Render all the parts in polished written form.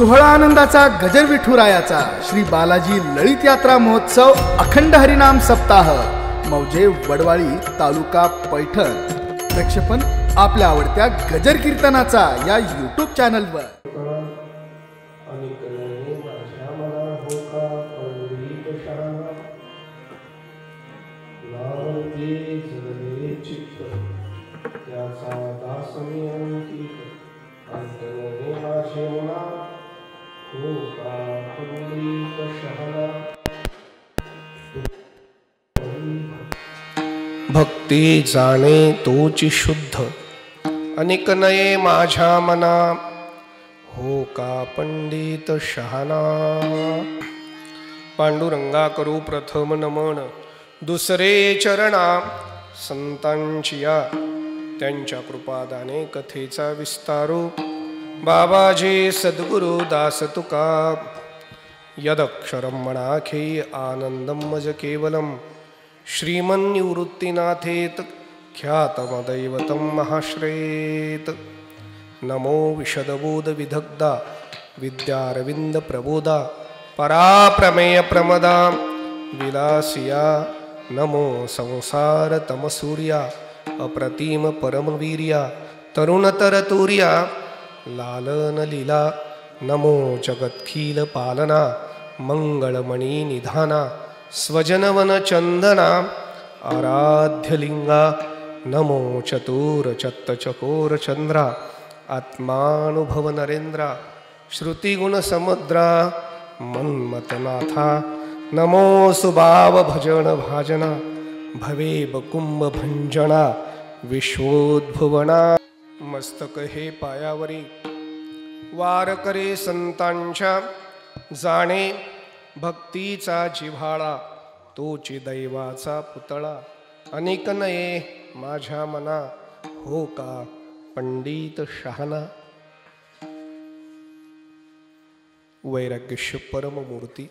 सोहळा आनंदाचा गजर विठुरायाचा श्री बालाजी ललित यात्रा महोत्सव अखंड हरिनाम सप्ताह मौजे वडवाळी तालुका पैठण प्रक्षेपण आपल्या आवडत्या गजर कीर्तनाचा या यूट्यूब चॅनलवर। भक्ती जाणे तोची शुद्ध अनेक नये माझ्या मना हो का पंडित शहाणा। पांडुरंगा करू प्रथम नमन दुसरे चरणा संतांची या त्यांच्या कृपादाने कथेचा विस्तारू बाबाजी सद्गुरु दास तुका यदक्षरम मनाखे आनंदम मज केवलम श्रीमन्निवृत्तिनाथेत ख्यातमदैवतं महाश्रेत। नमो विशदबोध विदग्धा विद्यारविंद प्रबोधा पराप्रमेय प्रमदा विलासिया। नमो संसार तमसूर्या अप्रतिम परमवीर्या तरुणतरतुर्या लालन लीला। नमो जगत्खील पालना मंगलमणि निधाना स्वजनवन चंदना आराध्यलिंगा। नमो चतुर चत्त चकोर चंद्रा आत्मानुभव नरेंद्रा श्रुतिगुण समुद्रा मन्मतनाथा। नमो सुभाव भजन भाजना भवे बकुंभ भंजना विश्वोद्भुवना। मस्तक हे पायावरी वार करे संतांच्या जाणे भक्तीचा जिव्हाळा तोची दैवाचा पुतळा। अनेक नये माझ्या मना हो का पंडित शहाणा। वैराग्य परममूर्ती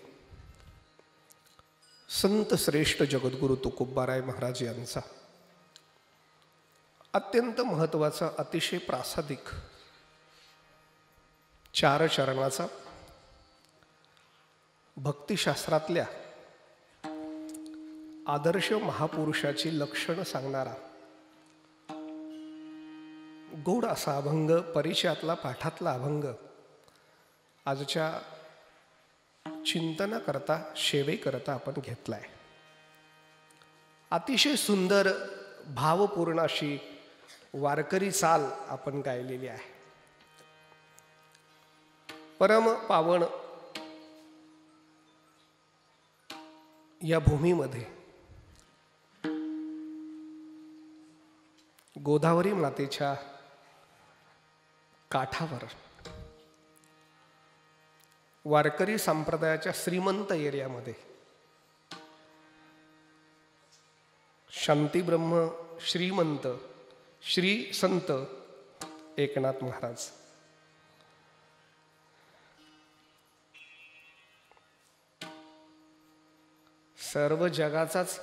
संत श्रेष्ठ जगद्गुरु तुकोबाराय महाराज यांचा अत्यंत महत्वाचा अतिशय प्रासादिक 4 चरणाचा भक्तिशास्त्रातल्या आदर्श महापुरुषाची लक्षण सांगणारा गोड असा अभंग परिचयातला पाठातला अभंग आजच्या चिंतनाकरता सेवेकरता आपण घेतलाय। अतिशय सुंदर भावपूर्ण अशी वारकरी चाल आपण गायलेली आहे। परम पावन या भूमीमध्ये गोदावरी मातेच्या काठावर वारकरी संप्रदायाच्या श्रीमंत एरियामध्ये शांतीब्रह्म श्रीमंत श्री संत एकनाथ महाराज सर्व जगाचाच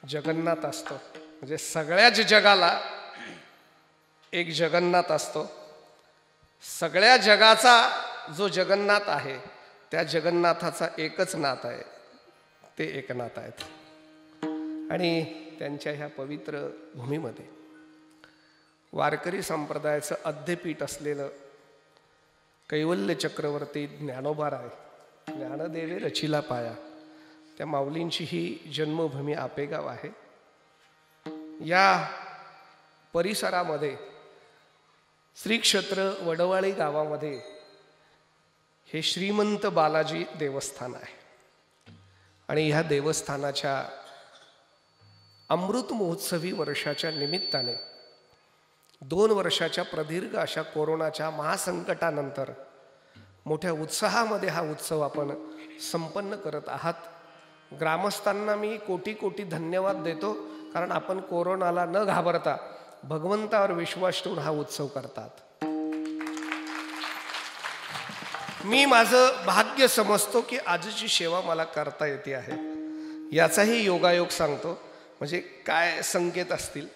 जगन्नाथ असतो, म्हणजे सगळ्याच जगाला एक जगन्नाथ असतो। सगळ्या जगाचा जो जगन्नाथ आहे त्या जगन्नाथाचा एकच नाथ आहे, ते एकनाथ आहेत। आणि त्यांच्या ह्या पवित्र भूमीमध्ये वारकरी संप्रदायाचं अध्यपीठ असलेलं कैवल्य चक्रवर्ती ज्ञानोबाराय ज्ञानदेवे रचिला पाया त्या माऊलींची ही जन्मभूमी आपेगाव आहे। या परिसरामध्ये श्री क्षेत्र वडवाळी गावामध्ये हे श्रीमंत बालाजी देवस्थान आहे। आणि ह्या देवस्थानाच्या अमृत महोत्सवी वर्षाच्या निमित्ताने 2 वर्षाच्या प्रदीर्घ अशा कोरोनाच्या महासंकटानंतर मोठ्या उत्साहामध्ये हा उत्सव आपण संपन्न करत आहात। ग्रामस्थांना मी कोटी कोटी धन्यवाद देतो, कारण आपण कोरोनाला न घाबरता भगवंतावर विश्वास ठेवून हा उत्सव करतात। मी माझं भाग्य समजतो की आजची सेवा मला करता येते आहे, याचाही योगायोग सांगतो। म्हणजे काय संकेत असतील।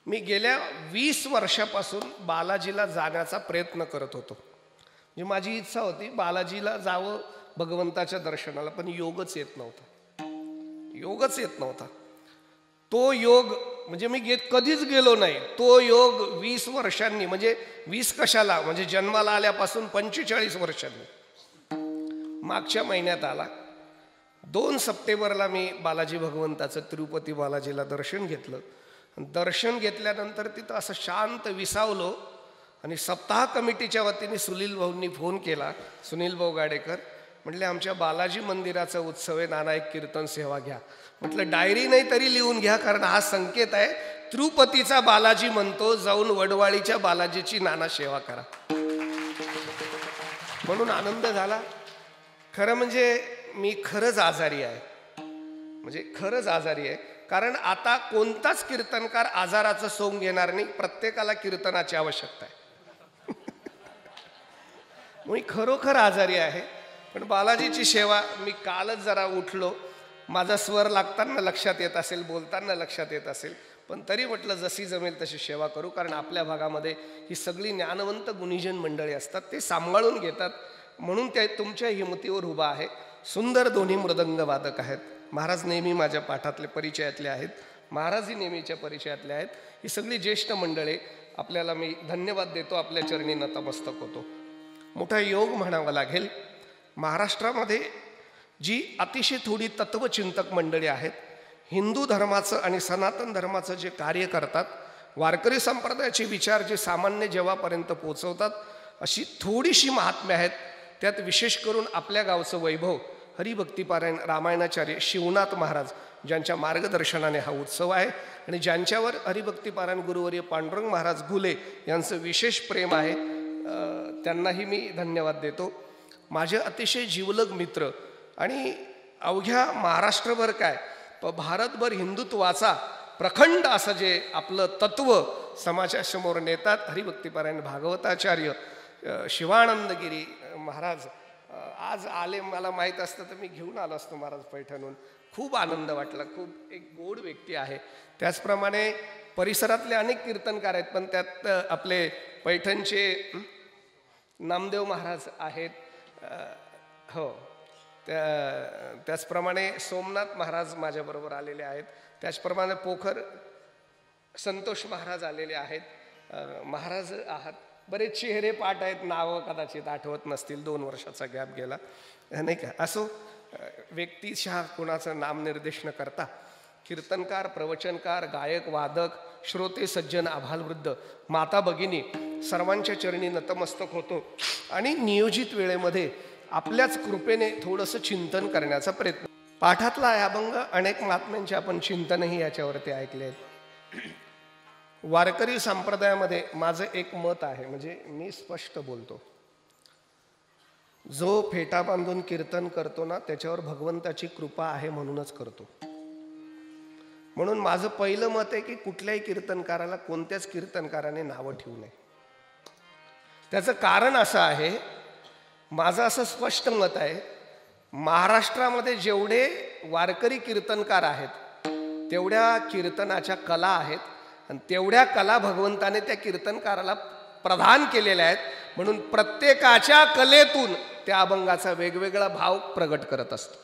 मी गेल्या 20 वर्षापासून बालाजीला जाण्याचा प्रयत्न करत होतो, म्हणजे माझी इच्छा होती बालाजीला जावं भगवंताच्या दर्शनाला, पण योगच येत नव्हता. तो योग म्हणजे मी कधीच गेलो नाही. तो योग 20 वर्षांनी, म्हणजे 20 कशाला, म्हणजे जन्माला आल्यापासून 45 वर्षांनी मागच्या महिन्यात आला. 2 सप्टेंबरला मी बालाजी भगवंताचं तिरुपती बालाजीला दर्शन घेतलं. दर्शन घेतल्यानंतर तिथं असं शांत विसावलो आणि सप्ताह कमिटीच्या वतीने सुनील भाऊंनी फोन केला. सुनील भाऊ गाडेकर म्हटले आमच्या बालाजी मंदिराचा उत्सव आहे, नाना एक कीर्तन सेवा घ्या. म्हटलं डायरी नाही तरी लिहून घ्या, कारण हा संकेत आहे तिरुपतीचा बालाजी म्हणतो, जाऊन वडवाळीच्या बालाजीची नाना सेवा करा. म्हणून आनंद झाला. खरं म्हणजे मी खरंच आजारी आहे, कारण आता कोणताच कीर्तनकार आजाराचं सोंग घेणार नाही. प्रत्येकाला कीर्तनाची आवश्यकता आहे. मी खरोखर आजारी आहे, पण बालाजीची सेवा. मी कालच जरा उठलो, माझा स्वर लागताना लक्षात येत असेल, बोलताना लक्षात येत असेल, पण तरी म्हटलं जशी जमेल तशी सेवा करू. कारण आपल्या भागामध्ये ही सगळी ज्ञानवंत गुणीजन मंडळी असतात, ते सांभाळून घेतात. म्हणून ते तुमच्या हिमतीवर उभा आहे. सुंदर दोन्ही मृदंग वादक आहेत. महाराज नेहमी माझ्या पाठातले परिचयातले आहेत, महाराजही नेहमीच्या परिचयातले आहेत. ही सगळी ज्येष्ठ मंडळी, आपल्याला मी धन्यवाद देतो, आपल्या चरणी नतमस्तक होतो. मोठा योग म्हणावा लागेल. महाराष्ट्रामध्ये जी अतिशय थोडी तत्वचिंतक मंडळी आहेत, हिंदू धर्माचं आणि सनातन धर्माचं जे कार्य करतात, वारकरी संप्रदायाचे विचार जे सामान्य जेव्हापर्यंत पोचवतात, अशी थोडीशी महात्म्य आहेत. त्यात विशेष करून आपल्या गावचं वैभव हरिभक्तीपारायण रामायणाचार्य शिवनाथ महाराज, ज्यांच्या मार्गदर्शनाने हा उत्सव आहे आणि ज्यांच्यावर हरिभक्तीपारायण गुरुवर्य पांडुरंग महाराज घुले यांचं विशेष प्रेम आहे, त्यांनाही मी धन्यवाद देतो. माझे अतिशय जीवलग मित्र आणि अवघ्या महाराष्ट्रभर काय भारतभर हिंदुत्वाचा प्रखंड असं जे आपलं तत्व समाजासमोर नेतात, हरिभक्तीपारायण भागवताचार्य शिवानंदगिरी महाराज आज आले. मला माहीत असतं तर मी घेऊन आलो असतो महाराज पैठणहून. खूप आनंद वाटला. खूप एक गोड व्यक्ती आहे. त्याचप्रमाणे परिसरातले अनेक कीर्तनकार आहेत, पण त्यात आपले पैठणचे नामदेव महाराज आहेत. हो, त्याचप्रमाणे सोमनाथ महाराज माझ्याबरोबर आलेले आहेत. त्याचप्रमाणे पोखर संतोष महाराज आलेले आहेत. महाराज आहात. बरेच चेहरे पाठ आहेत, नावं कदाचित आठवत नसतील, 2 वर्षाचा गॅप गेला नाही का. असो, व्यक्तिशः कोणाचं नामनिर्देश न करता कीर्तनकार, प्रवचनकार, गायक, वादक, श्रोते, सज्जन, आभालवृद्ध, माता भगिनी सर्वांच्या चरणी नतमस्तक होतो आणि नियोजित वेळेमध्ये आपल्याच कृपेने थोडंसं चिंतन करण्याचा प्रयत्न. पाठातला अभंग अनेक महात्म्यांचे आपण चिंतनही याच्यावरती ऐकले आहेत. वारकरी संप्रदायामध्ये माझं एक मत आहे, म्हणजे मी स्पष्ट बोलतो, जो फेटा बांधून कीर्तन करतो ना त्याच्यावर भगवंताची कृपा आहे म्हणूनच करतो. म्हणून माझं पहिलं मत आहे की कुठल्याही कीर्तनकाराला कोणत्याच कीर्तनकाराने नावं ठेवू नये. त्याचं कारण असं आहे, माझं असं स्पष्ट मत आहे, महाराष्ट्रामध्ये जेवढे वारकरी कीर्तनकार आहेत तेवढ्या कीर्तनाच्या कला आहेत आणि तेवढ्या कला भगवंताने त्या कीर्तनकाराला प्रदान केलेल्या आहेत. म्हणून प्रत्येकाच्या कलेतून त्या अभंगाचा वेगवेगळा भाव प्रगट करत असतो.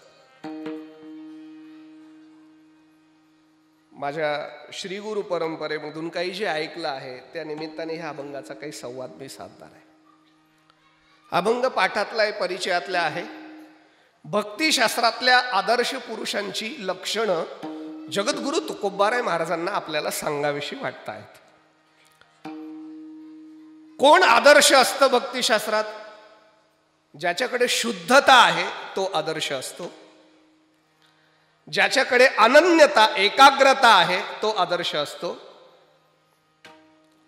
माझ्या श्रीगुरु परंपरेमधून काही जे ऐकलं आहे त्या निमित्ताने ह्या अभंगाचा काही संवाद मी साधणार आहे. अभंग पाठातला आहे, परिचयातला आहे. भक्तिशास्त्रातल्या आदर्श पुरुषांची लक्षणं जगद्गुरु तुकोबाराय महाराजांना आपल्याला सांगाविषयी वाटत आहेत. कोण आदर्श असतं भक्तिशास्त्रात? ज्याच्याकडे शुद्धता आहे तो आदर्श असतो. ज्याच्याकडे अनन्यता, एकाग्रता आहे तो आदर्श असतो.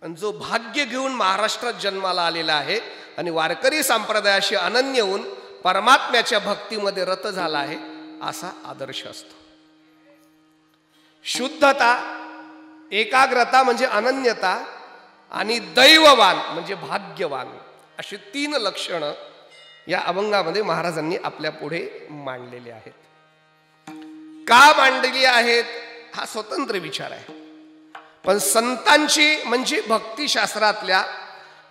आणि जो भाग्य घेऊन महाराष्ट्रात जन्माला आलेला आहे आणि वारकरी संप्रदायाशी अनन्य होऊन परमात्म्याच्या भक्तीमध्ये रत झाला आहे असा आदर्श असतो. शुद्धता, एकाग्रता म्हणजे अनन्यता आणि दैववान म्हणजे भाग्यवान, अशी 3 लक्षणं या अभंगामध्ये महाराजांनी आपल्या पुढे मांडलेली आहेत. का मांडलेली आहेत हा स्वतंत्र विचार आहे, पण संतांची म्हणजे भक्तिशास्त्रातल्या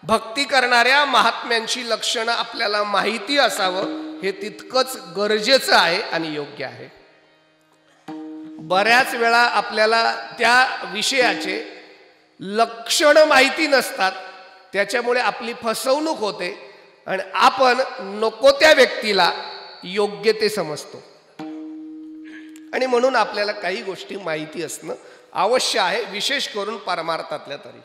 भक्ती करणाऱ्या महात्म्यांची लक्षणं आपल्याला माहिती असावं हे तितकंच गरजेचं आहे आणि योग्य आहे. बऱ्याच वेळा आपल्याला त्या विषयाचे लक्षणं माहिती नसतात, त्याच्यामुळे आपली फसवणूक होते आणि आपण नको त्या व्यक्तीला योग्य ते समजतो. आणि म्हणून आपल्याला काही गोष्टी माहिती असणं अवश्य आहे, विशेष करून परमार्थातल्या तरी.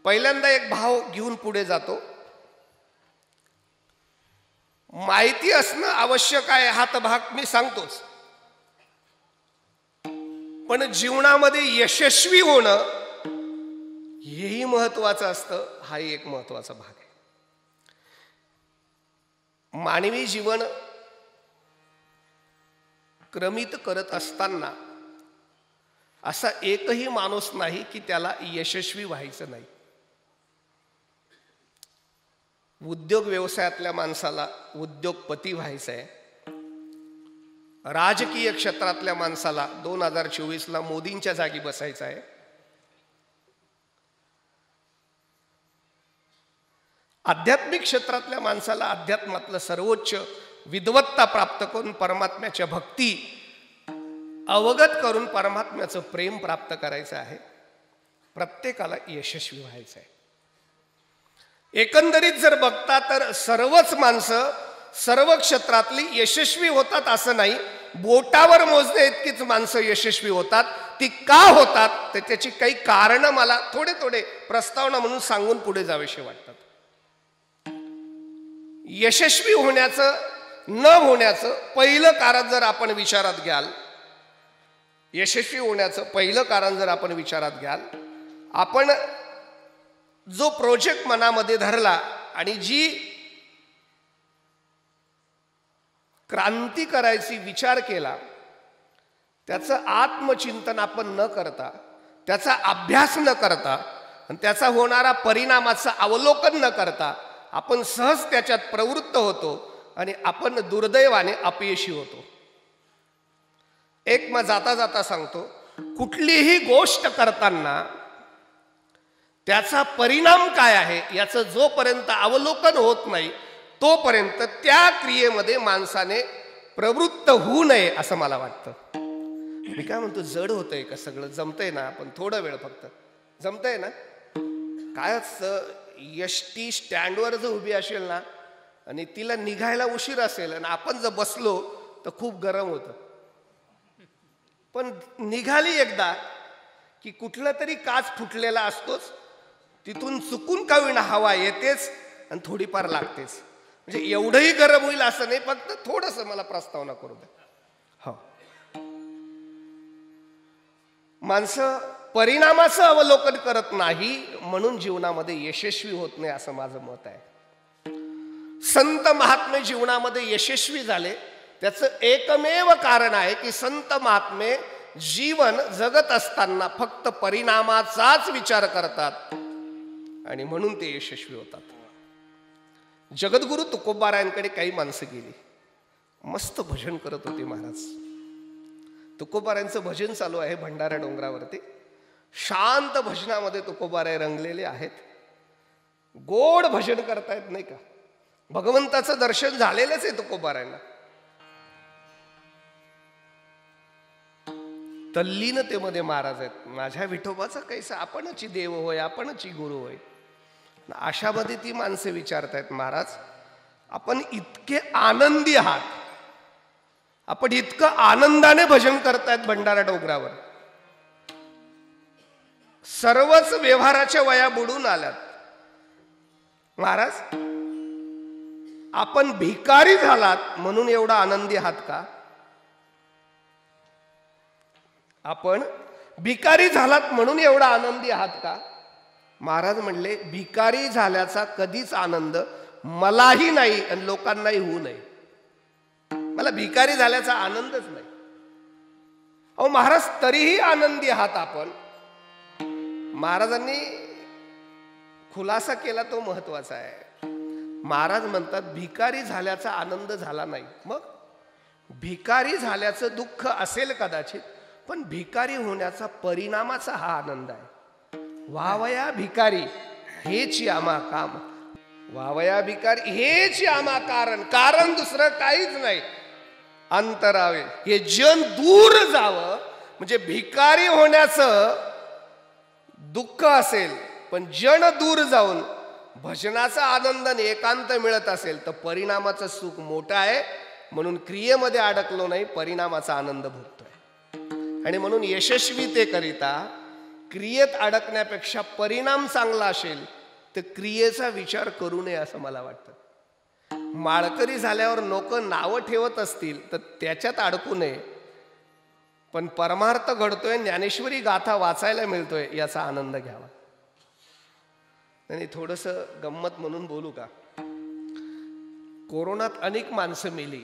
पहिल्यांदा एक भाव घेऊन पुढे जातो. माहिती असणं आवश्यक आहे हा तर भाग मी सांगतोच, पण जीवनामध्ये यशस्वी होणं हेही महत्वाचं असतं, हाही एक महत्वाचा भाग आहे. मानवी जीवन क्रमित करत असताना असा एकही माणूस नाही की त्याला यशस्वी व्हायचं नाही. उद्योग व्यवसायातल्या माणसाला उद्योगपती व्हायचं आहे, राजकीय क्षेत्रातल्या माणसाला 2024ला मोदींच्या जागी बसायचं आहे, आध्यात्मिक क्षेत्रातल्या माणसाला अध्यात्मातलं सर्वोच्च विद्वत्ता प्राप्त करून परमात्म्याच्या भक्ती अवगत करून परमात्म्याचं प्रेम प्राप्त करायचं आहे. प्रत्येकाला यशस्वी व्हायचं आहे. एकंदरीत जर बघता तर सर्वच माणसं सर्व क्षेत्रातली यशस्वी होतात असं नाही. बोटावर मोजणे इतकीच माणसं यशस्वी होतात. ती का होतात तर त्याची काही कारणं मला थोडे थोडे प्रस्तावना म्हणून सांगून पुढे जावेसे वाटतात. यशस्वी होण्याचं न होण्याचं पहिलं कारण जर आपण विचारात घ्याल, यशस्वी होण्याचं पहिलं कारण जर आपण विचारात घ्याल, आपण जो प्रोजेक्ट मनामध्ये धरला आणि जी क्रांती करायची विचार केला, त्याचं आत्मचिंतन आपण न करता, त्याचा अभ्यास न करता आणि त्याचा होणारा परिणामाचं अवलोकन न करता आपण सहज त्याच्यात प्रवृत्त होतो आणि आपण दुर्दैवाने अपयशी होतो. एक मग जाता जाता सांगतो, कुठलीही गोष्ट करताना त्याचा परिणाम काय आहे याचं जोपर्यंत अवलोकन होत नाही तोपर्यंत त्या क्रियेमध्ये माणसाने प्रवृत्त होऊ नये असं मला वाटतं. मी काय म्हणतो, जड होतंय का सगळं? जमतंय ना? आपण थोडा वेळ फक्त जमतंय ना? काय एसटी स्टँडवर जर उभी असेल ना आणि तिला निघायला उशीर असेल आणि आपण जर बसलो तर खूप गरम होतं, पण निघाली एकदा की कुठला तरी काच फुटलेला असतोच, तिथून चुकून का होईना हवा येतेच आणि थोडीफार लागतेच. म्हणजे एवढंही गरम होईल असं नाही, फक्त थोडंसं मला प्रस्तावना करू द्या. हो, माणसं परिणामाचं अवलोकन करत नाही म्हणून जीवनामध्ये यशस्वी होत नाही असं माझं मत आहे. संत महात्मे जीवनामध्ये यशस्वी झाले त्याचं एकमेव कारण आहे की संत महात्मे जीवन जगत असताना फक्त परिणामाचाच विचार करतात आणि म्हणून ते यशस्वी होतात. जगद्गुरु तुकोबारायांकडे काही माणसं गेली, मस्त भजन करत होते महाराज. तुकोबारायांचं भजन चालू आहे भंडारा डोंगरावरती. शांत भजनामध्ये तुकोबाराय रंगलेले आहेत, गोड भजन करतायत नाही का. भगवंताचं दर्शन झालेलंच आहे तुकोबारायांना. तल्लीनतेमध्ये महाराज आहेत, माझ्या विठोबाचा कैसा आपणची देव होय, आपणची गुरु होय. अशामध्ये ती माणसं विचारतायत, महाराज आपण इतके आनंदी आहात, आपण इतकं आनंदाने भजन करतायत भंडारा डोंगरावर, सर्वच व्यवहाराच्या वया बुडून आल्यात. महाराज आपण भिकारी झालात म्हणून एवढा आनंदी आहात का? आपण भिकारी झालात म्हणून एवढा आनंदी आहात का? महाराज म्हणले, भिकारी झाल्याचा कधीच आनंद मलाही नाही आणि लोकांनाही होऊ नये. मला भिकारी झाल्याचा आनंदच नाही. अहो महाराज तरीही आनंदी आहात आपण. महाराजांनी खुलासा केला तो महत्वाचा आहे. महाराज म्हणतात भिकारी झाल्याचा आनंद झाला नाही. मग भिकारी झाल्याचं दुःख असेल कदाचित, पण भिकारी होण्याचा परिणामाचा हा आनंद आहे. वावया भिकारी हेच आम्हा काम, वावया भिकारी हेच आम्हा कारण, कारण दुसरं काहीच नाही. अंतरावे हे जन दूर जावं, म्हणजे भिकारी होण्याचं दुःख असेल, पण जन दूर जाऊन भजनाचा आनंद आणि एकांत मिळत असेल तर परिणामाचं सुख मोठं आहे. म्हणून क्रियेमध्ये अडकलो नाही, परिणामाचा आनंद भोगतोय. आणि म्हणून यशस्वीतेकरिता क्रियेत अडकण्यापेक्षा परिणाम चांगला असेल तर क्रियेचा विचार करू नये असं मला वाटतं. माळकरी झाल्यावर लोक नावं ठेवत असतील तर त्याच्यात अडकू नये, पण परमार्थ घडतोय, ज्ञानेश्वरी गाथा वाचायला मिळतोय याचा आनंद घ्यावा. आणि थोडंसं गंमत म्हणून बोलू का? कोरोनात अनेक माणसं मेली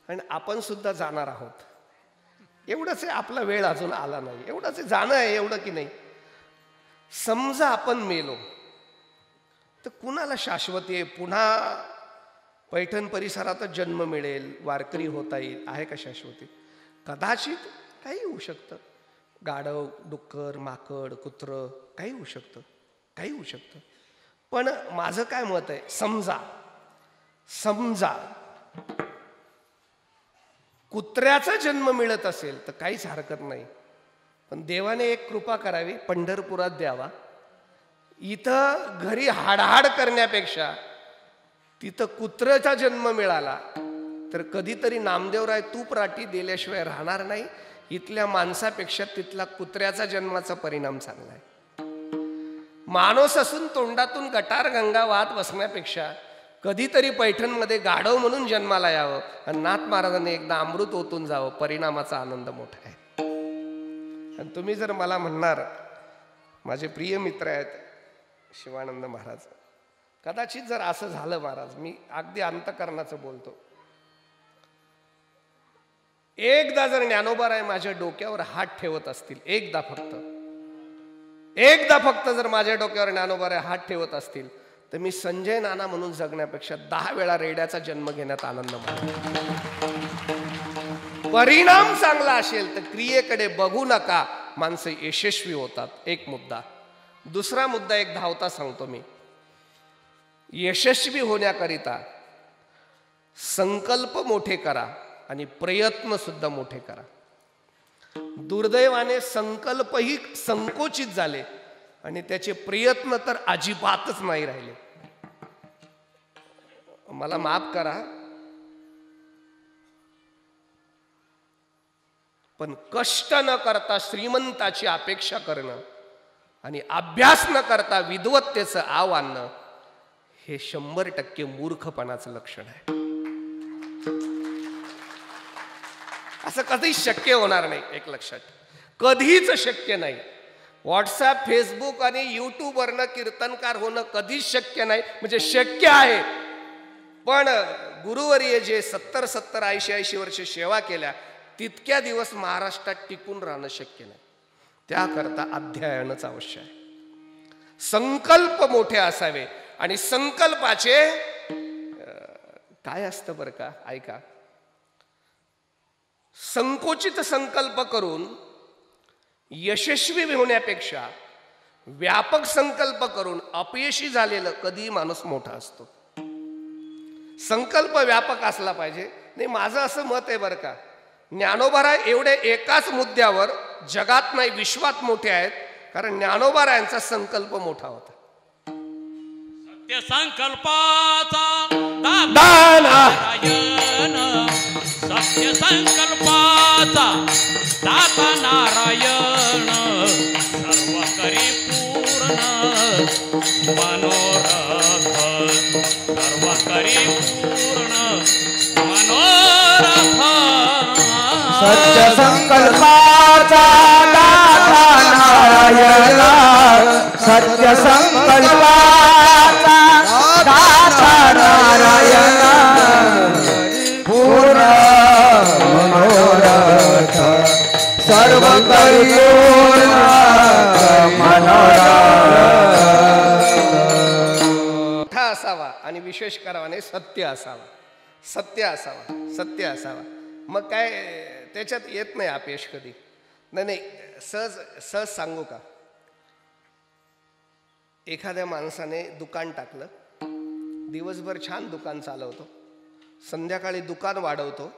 आणि आपण सुद्धा जाणार आहोत. एवढंच आहे, आपला वेळ अजून आला नाही, एवढंच आहे, जाणं आहे एवढं की नाही. समजा आपण मेलो तर कुणाला शाश्वती आहे? पुन्हा पैठण परिसरातच जन्म मिळेल, वारकरी होता येईल, आहे का शाश्वती? कदाचित काही होऊ शकतं. गाढव, डुक्कर, माकड, कुत्र, काही होऊ शकतं, काही होऊ शकतं. पण माझं काय मत आहे, समजा समजा कुत्र्याचा जन्म मिळत असेल तर काहीच हरकत नाही, पण देवाने एक कृपा करावी, पंढरपुरात द्यावा. इथं घरी हाडहाड करण्यापेक्षा तिथं कुत्र्याचा जन्म मिळाला तर कधीतरी नामदेवराय तूप राठी दिल्याशिवाय राहणार नाही. इथल्या माणसापेक्षा तिथला कुत्र्याचा जन्माचा परिणाम चांगला आहे. माणूस असून तोंडातून गटार गंगा वाहत बसण्यापेक्षा कधीतरी पैठणमध्ये गाढव म्हणून जन्माला यावं आणि नाथ महाराजांनी एकदा अमृत ओतून जावं, परिणामाचा आनंद मोठा आहे. आणि तुम्ही जर मला म्हणणार, माझे प्रिय मित्र आहेत शिवानंद महाराज, कदाचित जर असं झालं महाराज, मी अगदी अंतकरणाचं बोलतो, एकदा जर ज्ञानोबाराय माझ्या डोक्यावर हात ठेवत असतील, एकदा फक्त जर माझ्या डोक्यावर ज्ञानोबाराय हात ठेवत असतील तर मी संजय नाना म्हणून जगण्यापेक्षा 10 वेळा रेड्याचा जन्म घेण्यात आनंद मानतो. परिणाम चांगला असेल तर क्रियेकडे बघू नका, माणसं यशस्वी होतात. एक मुद्दा. दुसरा मुद्दा एक धावता सांगतो मी. यशस्वी होण्याकरिता संकल्प मोठे करा आणि प्रयत्न सुद्धा मोठे करा. दुर्दैवाने संकल्पही संकोचित झाले आणि त्याचे प्रयत्न तर अजिबातच नाही राहिले. मला माफ करा, पण कष्ट न करता श्रीमंताची अपेक्षा करणं आणि अभ्यास न करता विद्वत्तेचं आव आणणं हे 100% मूर्खपणाचं लक्षण आहे. असं कधीच शक्य होणार नाही, एक लक्षात, कधीच शक्य नाही. व्हॉट्सअप, फेसबुक आणि यूट्यूबवरनं कीर्तनकार होणं कधीच शक्य नाही. म्हणजे शक्य आहे, पण गुरुवर्य जे 70 80 वर्ष सेवा केल्या तितक्या दिवस महाराष्ट्रात टिकून राहणं शक्य नाही. त्याकरता अध्ययनच आवश्यक आहे. संकल्प मोठे असावे आणि संकल्पाचे काय असतं बरं का, ऐका, संकोचित संकल्प करून यशस्वी होण्यापेक्षा व्यापक संकल्प करून अपयशी झालेलं कधी माणूस मोठा असतो. संकल्प व्यापक असला पाहिजे. नाही, माझं असं मत आहे बरं का, ज्ञानोबाराय एवढे एकाच मुद्द्यावर जगात नाही विश्वात मोठे आहेत, कारण ज्ञानोबारायांचा संकल्प मोठा होता. सत्य संकल्पाचा नारायण, सत्य संकल्पाचा दाता नारायण, सर्व करी पूर्ण मनोरथ, सर्व करी पूर्ण मनोरथ. सत्य संकल्पाचा दाता नारायण, सत्य संकल्पाचा दाता नारायण, पूर्ण मनोरथ, सर्व करी पूर्ण मनोरथ. असावा आणि विशेष करावा नाही, सत्य असावा, सत्य असावा, सत्य असावा. मग काय त्याच्यात येत नाही अपयश कधी. नाही, सहज सांगू का, एखाद्या माणसाने दुकान टाकलं, दिवसभर छान दुकान चालवतो, संध्याकाळी दुकान वाढवतो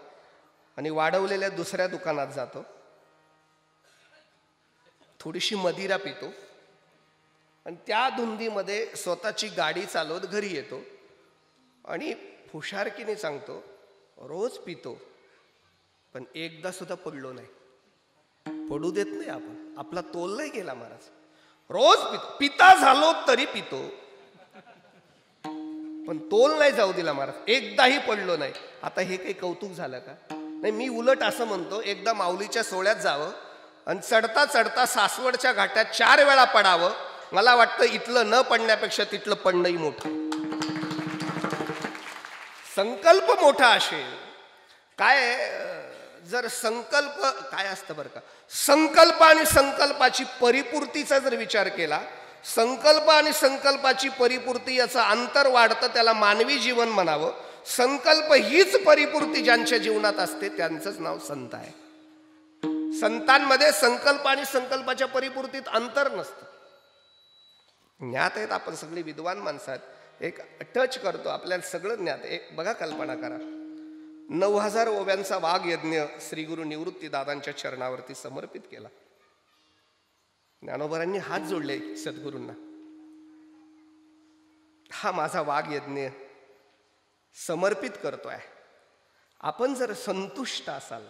आणि वाढवलेल्या दुसऱ्या दुकानात जातो, थोडीशी मदिरा पितो आणि त्या धुंदीमध्ये स्वतःची गाडी चालवत घरी येतो आणि हुशारकीने सांगतो, रोज पितो पण एकदा सुद्धा पडलो नाही. पडू देत नाही आपण, आपला तोल नाही गेला महाराज. रोज पितो, पिता झालो तरी पितो पण तोल नाही जाऊ दिला महाराज, एकदाही पडलो नाही. आता हे काही कौतुक झालं का? नाही, मी उलट असं म्हणतो, एकदा माऊलीच्या सोहळ्यात जावं आणि चढता चढता सासवडच्या घाटात 4 वेळा पडावं. मला वाटतं इथलं न पडण्यापेक्षा तिथलं पडणंही मोठं. संकल्प मोठा असेल काय, जर संकल्प काय असतं बरं का, संकल्प आणि संकल्पाची परिपूर्तीचा जर विचार केला, संकल्प आणि संकल्पाची परिपूर्ती याचं अंतर वाढतं, त्याला मानवी जीवन म्हणावं. संकल्प हीच परिपूर्ती ज्यांच्या जीवनात असते त्यांचंच नाव संत आहे. संतांमध्ये संकल्प आणि संकल्पाच्या परिपूर्तीत अंतर नसतं. ज्ञात आहेत, आपण सगळी विद्वान माणसं आहेत, एक टच करतो, आपल्याला सगळं ज्ञात. एक बघा, कल्पना करा, 9000 ओव्यांचा वाघ यज्ञ श्री गुरु निवृत्ती दादांच्या चरणावरती समर्पित केला. ज्ञानोबरांनी हात जोडले सद्गुरूंना, हा माझा वाघ यज्ञ समर्पित करतोय. आपण जर संतुष्ट असाल,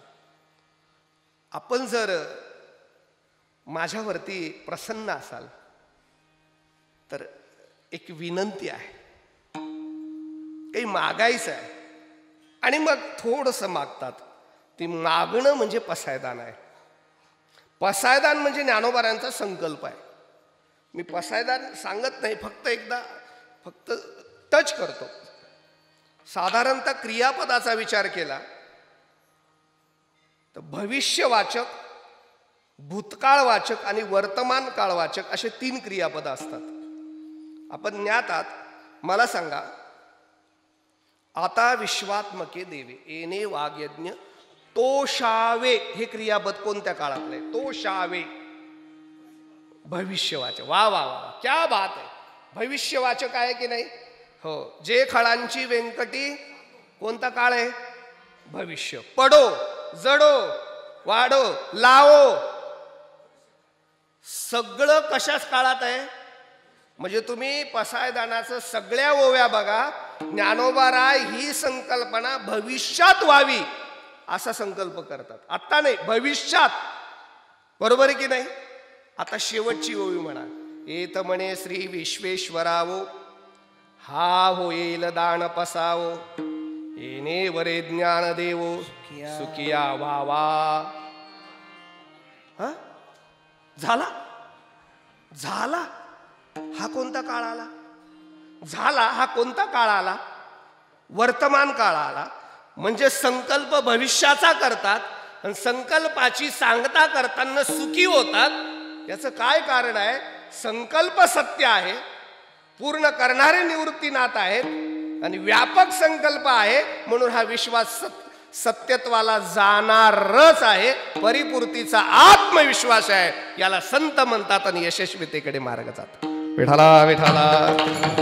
आपण जर माझ्यावरती प्रसन्न असाल, तर एक विनंती आहे, काही मागायचं आहे. आणि मग थोडंसं मागतात. ती मागणं म्हणजे पसायदान आहे. पसायदान म्हणजे ज्ञानोबारांचा संकल्प आहे. मी पसायदान सांगत नाही, फक्त टच करतो. साधारणतः क्रियापदाचा विचार केला तर भविष्यवाचक, भूतकाळवाचक आणि वर्तमान काळवाचक असे 3 क्रियापद असतात. आपण ज्ञात आहात. मला सांगा, आता विश्वात्मके देवे येणे वाग्यज्ञ तोषावे हे क्रियापद कोणत्या काळातलं आहे? तोषावे, भविष्यवाचक. वा वा वा, क्या बात आहे. भविष्यवाचक आहे की नाही? हो. जे खळांची व्यंकटी, कोणता काळ आहे? भविष्य. पडो, जडो, वाढो, लावो, सगळं कशाच काळात आहे? म्हणजे तुम्ही पसायदानाचं सगळ्या ओव्या बघा, ज्ञानोबाराय ही संकल्पना भविष्यात व्हावी असा संकल्प करतात. आता नाही, भविष्यात. बरोबर आहे की नाही? आता शेवटची ओवी म्हणा, येत म्हणे श्री विश्वेश्वरावो, हा होईल दान पसावो, येणे वरे ज्ञान देवो, सुखिया वावा. झाला झाला. हा कोणता काळ आला? झाला हा कोणता काळ आला? वर्तमान काळ आला. म्हणजे संकल्प भविष्याचा करतात आणि संकल्पाची सांगता करताना सुखी होतात. याचं काय कारण आहे? संकल्प सत्य आहे, पूर्ण करणारे निवृत्तीनाथ आहेत आणि व्यापक संकल्प आहे, म्हणून हा विश्वास सत्यत्वाला जाणारच आहे. परिपूर्तीचा आत्मविश्वास आहे, याला संत म्हणतात आणि यशस्वीतेकडे मार्ग जातात. विठाला विठाला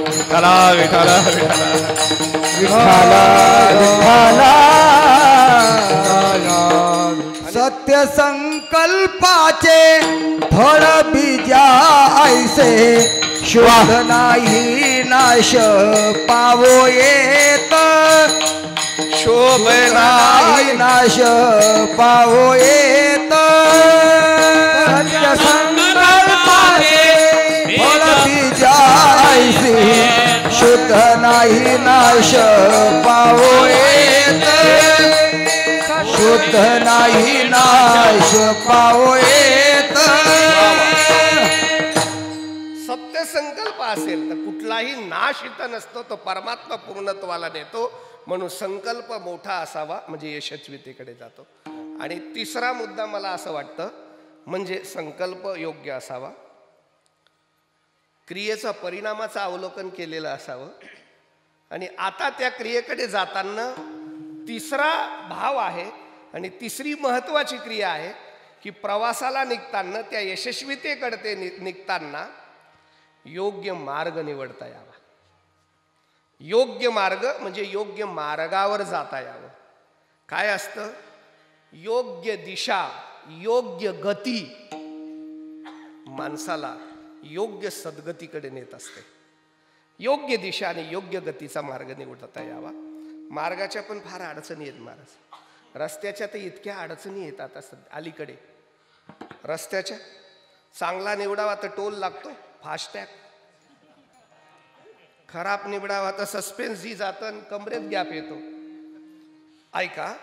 विठाला विठाला विठाला विठाला. सत्य संकल्पाचे फळ बीजा ऐसे, शोध नाही नाश पावो येत, शोभ नाही नाश पावो येत. सत्य संकल्पाचे फळ बीजा ऐसे, शुद्ध नाही नाश पावो येत, शुद्ध नाही नाश पावो येत. सत्य संकल्प असेल तर कुठलाही नाश इथं नसतो, तो परमात्मा पूर्णत्वाला नेतो. म्हणून संकल्प मोठा असावा म्हणजे यशस्वीतेकडे जातो. आणि तिसरा मुद्दा मला असं वाटतं म्हणजे संकल्प योग्य असावा, क्रियेचा परिणामाचं अवलोकन केलेलं असावं. आणि आता त्या क्रियेकडे जाताना तिसरा भाव आहे आणि तिसरी महत्वाची क्रिया आहे की प्रवासाला निघताना, त्या यशस्वीतेकडे निघताना योग्य मार्ग निवडता यावा. योग्य मार्ग म्हणजे योग्य मार्गावर जाता यावं. काय असतं? योग्य दिशा, योग्य गती माणसाला योग्य सद्गतीकडे नेत असते. योग्य दिशा आणि योग्य गतीचा मार्ग निवडता यावा. मार्गाच्या पण फार अडचणी आहेत महाराज. रस्त्याच्या तर इतक्या अडचणी येतात अलीकडे. रस्त्याच्या चांगला निवडावा तर टोल लागतो, फास्टॅग. खराब निवडावा तर सस्पेन्स ही जातं आणि कमरेत गॅप येतो. ऐका,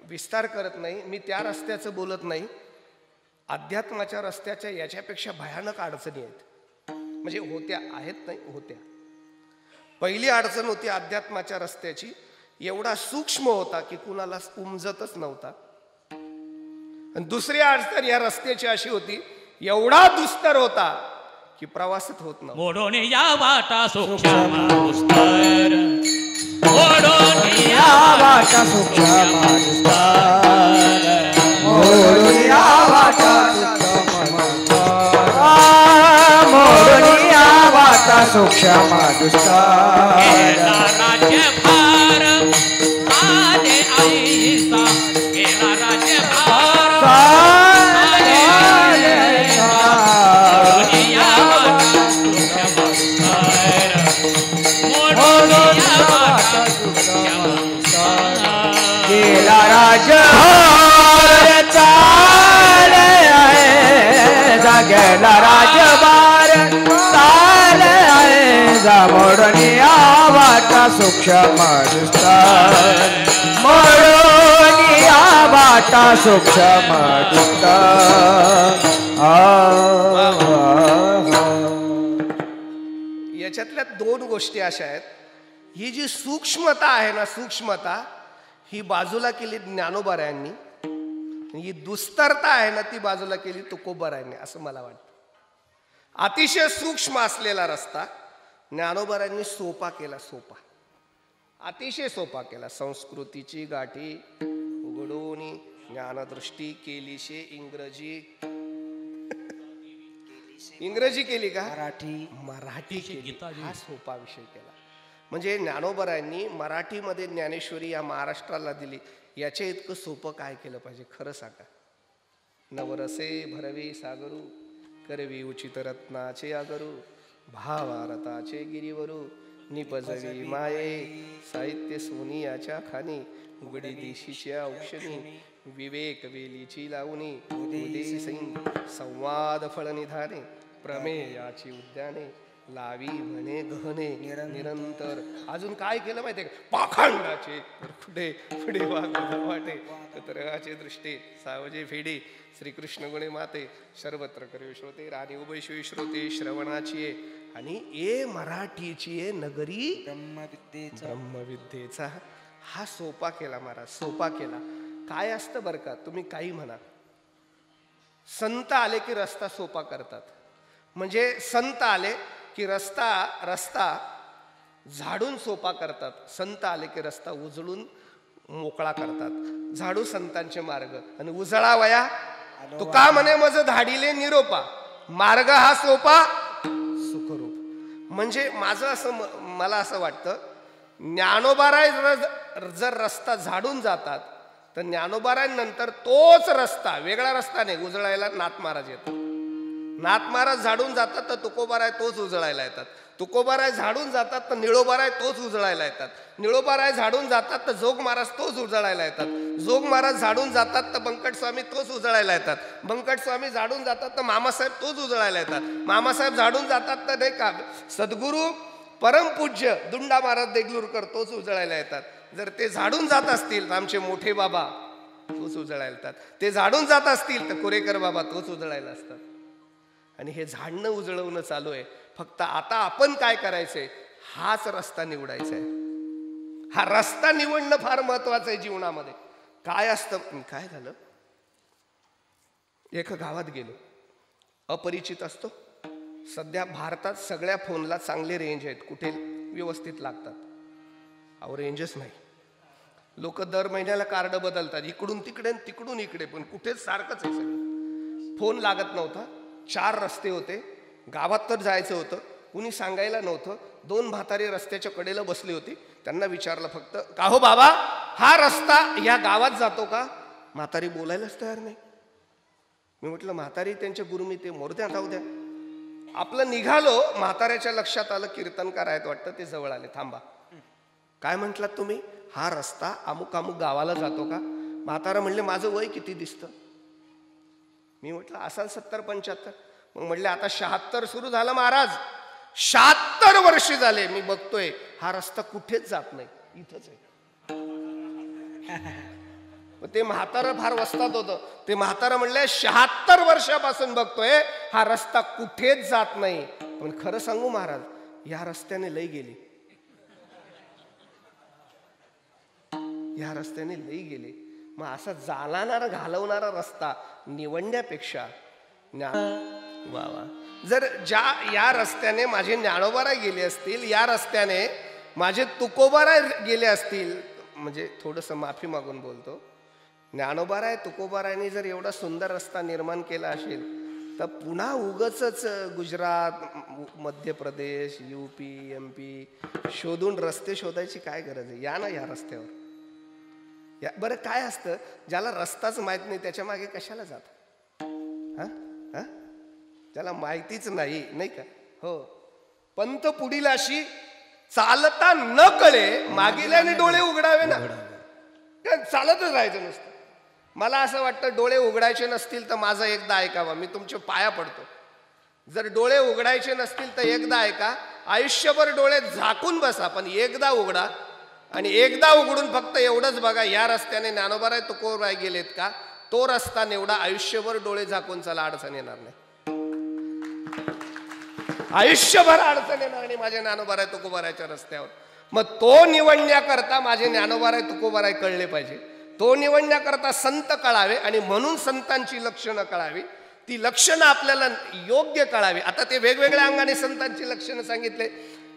विस्तार करत नाही मी, त्या रस्त्याचं बोलत नाही. अध्यात्माच्या रस्त्याच्या याच्यापेक्षा भयानक अडचणी आहेत. म्हणजे होत्या, आहेत नाही, होत्या. पहिली अडचण होती अध्यात्माच्या रस्त्याची, एवढा सूक्ष्म होता की कुणाला उमजतच नव्हता. आणि दुसरी अडचण या रस्त्याची अशी होती, एवढा दुस्तर होता की प्रवासच होत नव्हता. मोडून या वाटा सूक्ष्म दुस्तर, मोडून या वाटा सूक्ष्म दुस्तर, मोडून या वाटा वाटा सूक्ष्म दुस्तर. केला राज्यभार आले आईसा, केला राज्यभार आले आईसा, मोडून या वाटा सूक्ष्म दुस्तर, मोडून या वाटा सूक्ष्म दुस्तर. केला राजभार चाले आहे, जागेला राजभार चाले आहे, जा मोडून या वाटा सूक्ष्म दुस्तर, मोडून या वाटा सूक्ष्म दुस्तर. याच्यातल्या दोन गोष्टी अशा आहेत. ही जी सूक्ष्मता आहे ना, सूक्ष्मता ही बाजूला केली ज्ञानोबारायांनी. ही दुस्तरता आहे ना, ती बाजूला केली तुकोबारायांनी, असं मला वाटतं. अतिशय सूक्ष्म असलेला रस्ता ज्ञानोबारायांनी सोपा केला. सोपा, अतिशय सोपा केला. संस्कृतीची गाठी उघडून ज्ञानदृष्टी केली शे. इंग्रजी केली का? मराठी केली. हा सोपा विषय केला. म्हणजे ज्ञानोबारायांनी मराठीमध्ये ज्ञानेश्वरी या महाराष्ट्राला दिली. याच्या इतकं सोपं काय केलं पाहिजे खरं सांगा. नवरसे भरवे सागरू, करवी उचित रत्नाचे आगरू, भावारताचे गिरीवरू, निपजवी माये साहित्य सोनियाच्या खाणी, उघडी देशीच्या औक्षणी, विवेक वेलीची लावणी, उदे संवाद फळ निधाने, प्रमेयाची उद्याने, लावी म्हणे गहने निरंतर. अजून काय केलं माहितीये का? पाखंडाचे पुढे पुढे वाटे, कतरगाचे दृष्टे, सावजे फेडे, श्रीकृष्ण गुणे माते, सर्वत्र करी श्रोते, राणी उभयशिवी श्रोते, श्रवणाची आणि ए मराठीची नगरी ब्रह्मविद्येचा. हा सोपा केला महाराज, सोपा केला. काय असतं बरं का, तुम्ही काही म्हणा, संत आले की रस्ता सोपा करतात. म्हणजे संत आले की रस्ता झाडून सोपा करतात. संत आले की रस्ता उजळून मोकळा करतात. झाडू संतांचे मार्ग आणि उजळावया तुका म्हणे मज धाडीले निरोपा, मार्ग हा सोपा सुखरूप. म्हणजे माझं असं, मला असं वाटतं, ज्ञानोबाराय जर रस्ता झाडून जातात तर ज्ञानोबारायांनंतर तोच रस्ता, वेगळा रस्ता नाही, उजळायला नाथ महाराज येतात. नाथ महाराज झाडून जातात तर तुकोबाराय तोच उजळायला येतात. तुकोबाराय झाडून जातात तर निळोबाराय तोच उजळायला येतात. निळोबाराय झाडून जातात तर जोग महाराज तोच उजळायला येतात. जोग महाराज झाडून जातात तर बंकट स्वामी तोच उजळायला येतात. बंकट स्वामी झाडून जातात तर मामासाहेब तोच उजळायला येतात. मामासाहेब झाडून जातात तर नाही का सद्गुरू परमपूज्य दुंडा महाराज देगलूरकर तोच उजळायला येतात. जर ते झाडून जात असतील तर आमचे मोठे बाबा तोच उजळायला येतात. ते झाडून जात असतील तर कुरेकर बाबा तोच उजळायला असतात. आणि हे झाडणं उजळवणं चालू आहे. फक्त आता आपण काय करायचंय, हाच रस्ता निवडायचा आहे. हा रस्ता निवडणं फार महत्वाचं आहे जीवनामध्ये. काय असतं, काय झालं, एका गावात गेलो, अपरिचित असतो. सध्या भारतात सगळ्या फोनला चांगले रेंज आहेत, कुठे व्यवस्थित लागतात. अहो रेंजच नाही. लोक दर महिन्याला कार्ड बदलतात, इकडून तिकडे तिकडून इकडे, पण कुठेच सारखंच आहे सगळं. फोन लागत नव्हता. 4 रस्ते होते. गावात तर जायचं होतं, कुणी सांगायला नव्हतं. 2 म्हातारी रस्त्याच्या कडेला बसली होती. त्यांना विचारलं फक्त, का हो बाबा, हा रस्ता या गावात जातो का? म्हातारी बोलायलाच तयार नाही. मी म्हटलं, म्हातारी त्यांच्या गुरुमी, ते मोरद्या राहू द्या. आपलं निघालो. म्हाताऱ्याच्या लक्षात आलं कीर्तनकार आहेत वाटतं, ते जवळ आले. थांबा, काय म्हटलात तुम्ही? हा रस्ता अमुक अमुक गावाला जातो का? म्हातारा म्हणले, माझं वय किती दिसतं? मी म्हटलं, असाल 70-75. मग म्हटले, आता 76 सुरू झालं महाराज. 76 वर्ष झाले मी बघतोय हा रस्ता कुठेच जात नाही, इथंच आहे. ते म्हातारा फार वस्तात होतं. ते म्हातारा म्हणले, 76 वर्षापासून बघतोय हा रस्ता कुठेच जात नाही. पण खरं सांगू महाराज, या रस्त्याने लई गेले, या रस्त्याने लई गेले. मग असा जाणारा घालवणारा रस्ता निवडण्यापेक्षा वा वा, जर या रस्त्याने माझे ज्ञानोबाराय गेले असतील, या रस्त्याने माझे तुकोबाराय गेले असतील, म्हणजे थोडंसं माफी मागून बोलतो, ज्ञानोबाराय तुकोबारायने जर एवढा सुंदर रस्ता निर्माण केला असेल, तर पुन्हा उगच गुजरात, मध्य प्रदेश, UP, MP शोधून रस्ते शोधायची काय गरज आहे? या ना या रस्त्यावर. बरं, काय असतं, ज्याला रस्ताच माहित नाही त्याच्या मागे कशाला जात? हा, त्याला माहितीच नाही, नाही का? हो, पंथ पुढील अशी चालता न कळे, मागेल्याने डोळे उघडावे ना. चालतच राहायचं नसतं. मला असं वाटतं, डोळे उघडायचे नसतील तर माझं एकदा ऐकावं, मी तुमच्या पाया पडतो. जर डोळे उघडायचे नसतील तर एकदा ऐका. आयुष्यभर डोळे झाकून बसा, पण एकदा उघडा. आणि एकदा उघडून फक्त एवढंच बघा, या रस्त्याने ज्ञानोबाराय तुकोबाराय गेलेत का? तो रस्ता निवडा. आयुष्यभर डोळे झाकून चला, अडचण येणार नाही. आयुष्यभर अडचण येणार नाही माझ्या ज्ञानोबाराय तुकोबारायच्या रस्त्यावर. मग तो निवडण्याकरता माझे ज्ञानोबाराय तुकोबाराय कळले पाहिजे. तो निवडण्याकरता संत कळावे, आणि म्हणून संतांची लक्षणं कळावी. ती लक्षणं आपल्याला योग्य कळावी. आता ते वेगवेगळ्या अंगाने संतांची लक्षणं सांगितले.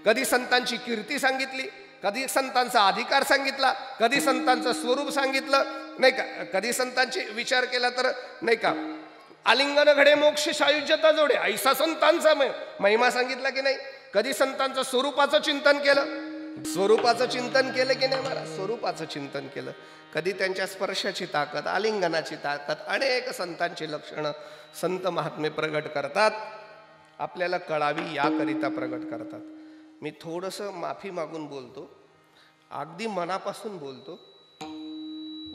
कधी संतांची कीर्ती सांगितली, कधी संतांचा अधिकार सांगितला, कधी संतांचं स्वरूप सांगितलं, नाही का? कधी संतांची विचार केला तर, नाही का, आलिंगन घडे मोक्ष सायुज्यता जोडे, ऐसा संतांचा महिमा सांगितला की नाही? कधी संतांचं स्वरूपाचं चिंतन केलं, स्वरूपाचं चिंतन केलं की नाही महाराज? स्वरूपाचं चिंतन केलं. कधी त्यांच्या स्पर्शाची ताकद, आलिंगनाची ताकद, अनेक संतांची लक्षणं संत महात्मे प्रगट करतात. आपल्याला कळावी याकरिता प्रगट करतात. मी थोडंसं माफी मागून बोलतो, अगदी मनापासून बोलतो.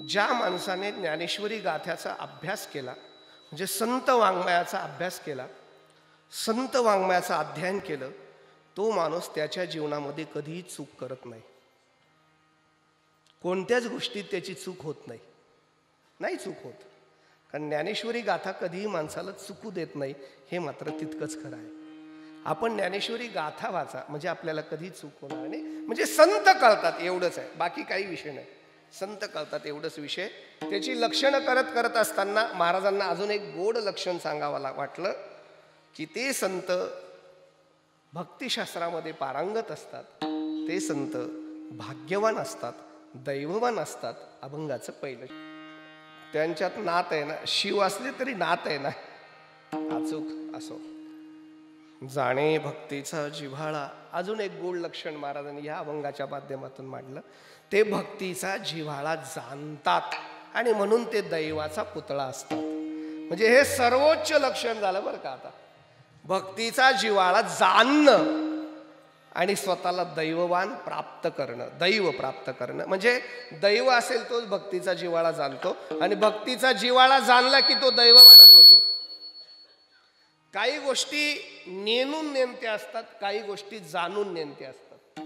ज्या माणसाने ज्ञानेश्वरी गाथ्याचा अभ्यास केला, म्हणजे संत वाङ्मयाचा अभ्यास केला, संत वाङ्मयाचं अध्ययन केलं, तो माणूस त्याच्या जीवनामध्ये कधीही चूक करत नाही. कोणत्याच गोष्टीत त्याची चूक होत नाही. नाही चूक होत, कारण ज्ञानेश्वरी गाथा कधीही माणसाला चुकू देत नाही. हे मात्र तितकंच खरं आहे. आपण ज्ञानेश्वरी गाथा वाचा, म्हणजे आपल्याला कधी चूक होणार नाही. म्हणजे संत कळतात एवढंच आहे, बाकी काही विषय नाही. संत कळतात एवढंच विषय. त्याची लक्षणं करत असताना महाराजांना अजून एक गोड लक्षण सांगावं वाटलं, की ते संत भक्तिशास्त्रामध्ये पारंगत असतात, ते संत भाग्यवान असतात, दैववान असतात. अभंगाचं पहिलं त्यांच्यात नात आहे ना, शिव असले तरी नात आहे ना, अचूक असो. जाणे भक्तीचा जिव्हाळा, अजून एक गोड लक्षण महाराजांनी या अभंगाच्या माध्यमातून मांडलं. ते भक्तीचा जिव्हाळा जाणतात, आणि म्हणून ते दैवाचा पुतळा असतात. म्हणजे हे सर्वोच्च लक्षण झालं बरं का. आता भक्तीचा जिव्हाळा जाणणं आणि स्वतःला दैववान प्राप्त करणं, दैव प्राप्त करणं. म्हणजे दैव असेल तोच भक्तीचा जिव्हाळा जाणतो, आणि भक्तीचा जिव्हाळा जाणला की तो दैववानच होतो. काही गोष्टी नेणून नेमत्या असतात, काही गोष्टी जाणून नेमत्या असतात.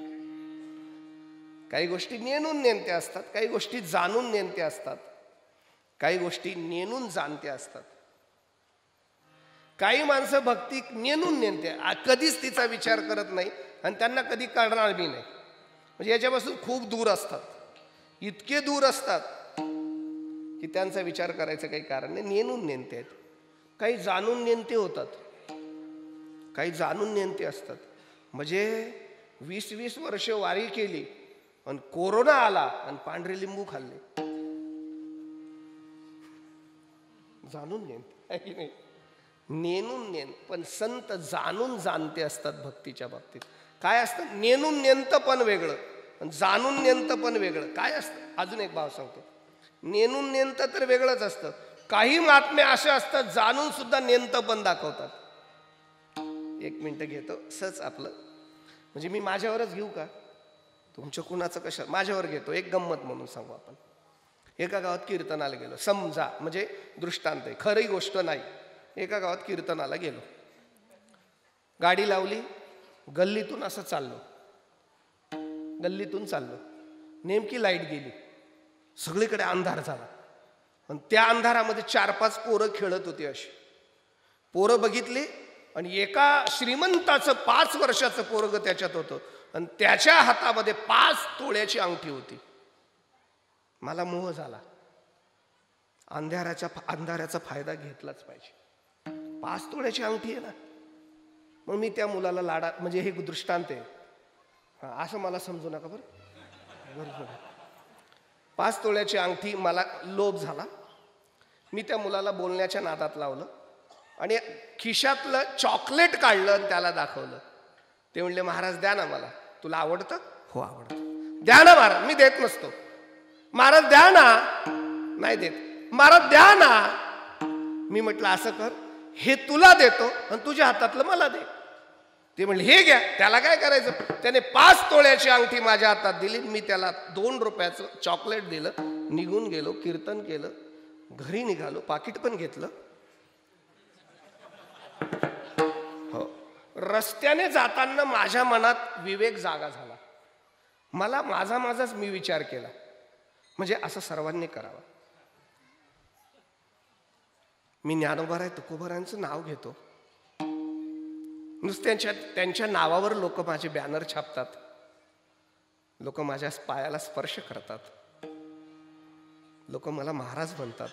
काही गोष्टी नेणून नेमत्या असतात, काही गोष्टी जाणून नेमत्या असतात, काही गोष्टी नेणून जाणत्या असतात. काही माणसं भक्ती नेणून नेमते, कधीच तिचा विचार करत नाही, आणि त्यांना कधी कळणार बी नाही. म्हणजे याच्यापासून खूप दूर असतात, इतके दूर असतात की त्यांचा विचार करायचं काही कारण नाही. नेणून नेमते आहेत. काही जाणून नेमते होतात, काही जाणून नेमते असतात. म्हणजे 20-20 वर्ष वारी केली, आणि कोरोना आला आणि पांढरे लिंबू खाल्ले. जाणून नेमते आहे की नाही? नेणून नेन, पण संत जाणून जाणते असतात भक्तीच्या बाबतीत. काय असतं? नेणून नेणतं पण वेगळं, पण जाणून नेणतं पण वेगळं. काय असतं? अजून एक भाव सांगतो. नेणून नेणतं तर वेगळंच असतं. काही महात्मे असे असतात जाणून सुद्धा नेणतं पण दाखवतात. एक मिनिट घेतो सहज आपलं, म्हणजे मी माझ्यावरच घेऊ का, तुमच्या कुणाचं कशा, माझ्यावर घेतो. एक गंमत म्हणून सांगू आपण. एका गावात कीर्तनाला गेलो, समजा, म्हणजे दृष्टांत आहे, खरी गोष्ट नाही. एका गावात कीर्तनाला गेलो, गाडी लावली, गल्लीतून असं चाललो, गल्लीतून चाललो, नेमकी लाईट गेली, सगळीकडे अंधार झाला. आणि त्या अंधारामध्ये 4-5 पोरं खेळत होती. अशी पोरं बघितली आणि एका श्रीमंताचं 5 वर्षाचं पोरग त्याच्यात होतं आणि त्याच्या हातामध्ये 5 तोळ्याची अंगठी होती. मला मोह झाला. अंधाराचा फायदा घेतलाच पाहिजे. 5 तोळ्याची अंगठी आहे ना. मग मी त्या मुलाला लाडा, म्हणजे हे दृष्टांत आहे, असं मला समजू नका बरं. 5 तोळ्याची अंगठी, मला लोभ झाला. मी त्या मुलाला बोलण्याच्या नादात लावलं आणि खिशातलं चॉकलेट काढलं आणि त्याला दाखवलं. ते म्हणले, महाराज द्या ना मला. तुला आवडतं? हो आवडतं. द्या ना महाराज. मी देत नसतो. महाराज द्या ना. नाही देत. महाराज द्या ना. मी म्हटलं असं कर, हे तुला देतो आणि तुझ्या हातातलं मला दे. ते म्हणले हे घ्या. त्याला काय करायचं. त्याने 5 तोळ्याची अंगठी माझ्या हातात दिली. मी त्याला 2 रुपयाचं चॉकलेट दिलं. निघून गेलो, कीर्तन केलं, घरी निघालो, पाकिट पण घेतलं. हो, रस्त्याने जाताना माझ्या मनात विवेक जागा झाला. मला माझाच मी विचार केला, म्हणजे असं सर्वांनी करावं. मी ज्ञानोबाराय तुकोबारायांचं नाव घेतो, नुसत्या त्यांच्या नावावर लोक माझे बॅनर छापतात, लोक माझ्या पायाला स्पर्श करतात, लोक मला महाराज म्हणतात,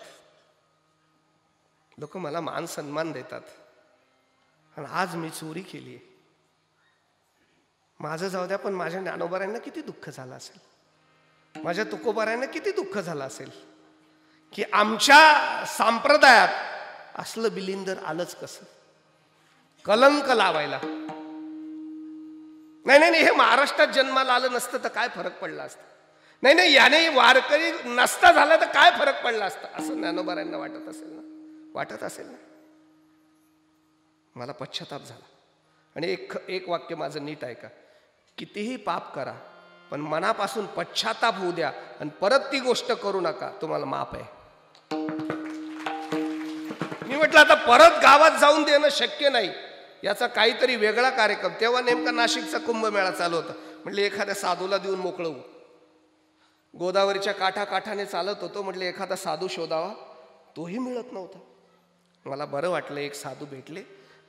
लोक मला मान सन्मान देतात. आणि आज मी चोरी केली. माझं जाऊ द्या, पण माझ्या ज्ञानोबारायांना किती दुःख झालं असेल, माझ्या तुकोबारायांना किती दुःख झालं असेल की आमच्या संप्रदायात असलं बिलिंदर आलंच कसं, कलंक लावायला. नाही, हे महाराष्ट्रात जन्माला आलं नसतं तर काय फरक पडला असता. नाही, याने वारकरी नसता झाला तर काय फरक पडला असता, असं ज्ञानोबारायांना वाटत असेल ना. मला पश्चाताप झाला. आणि एक वाक्य माझं नीट ऐका. कितीही पाप करा, पण मनापासून पश्चाताप होऊ द्या आणि परत ती गोष्ट करू नका, तुम्हाला माफ आहे. मी म्हटलं आता परत गावात जाऊन देणं शक्य नाही, याचा काहीतरी वेगळा कार्यक्रम. तेव्हा नेमका नाशिकचा कुंभमेळा चालू होता. म्हटले एखाद्या साधूला देऊन मोकळवू. गोदावरीच्या काठाने चालत होतो. म्हटले एखादा साधू शोधावा, तोही मिळत नव्हता. मला बरं वाटलं, एक साधू भेटले.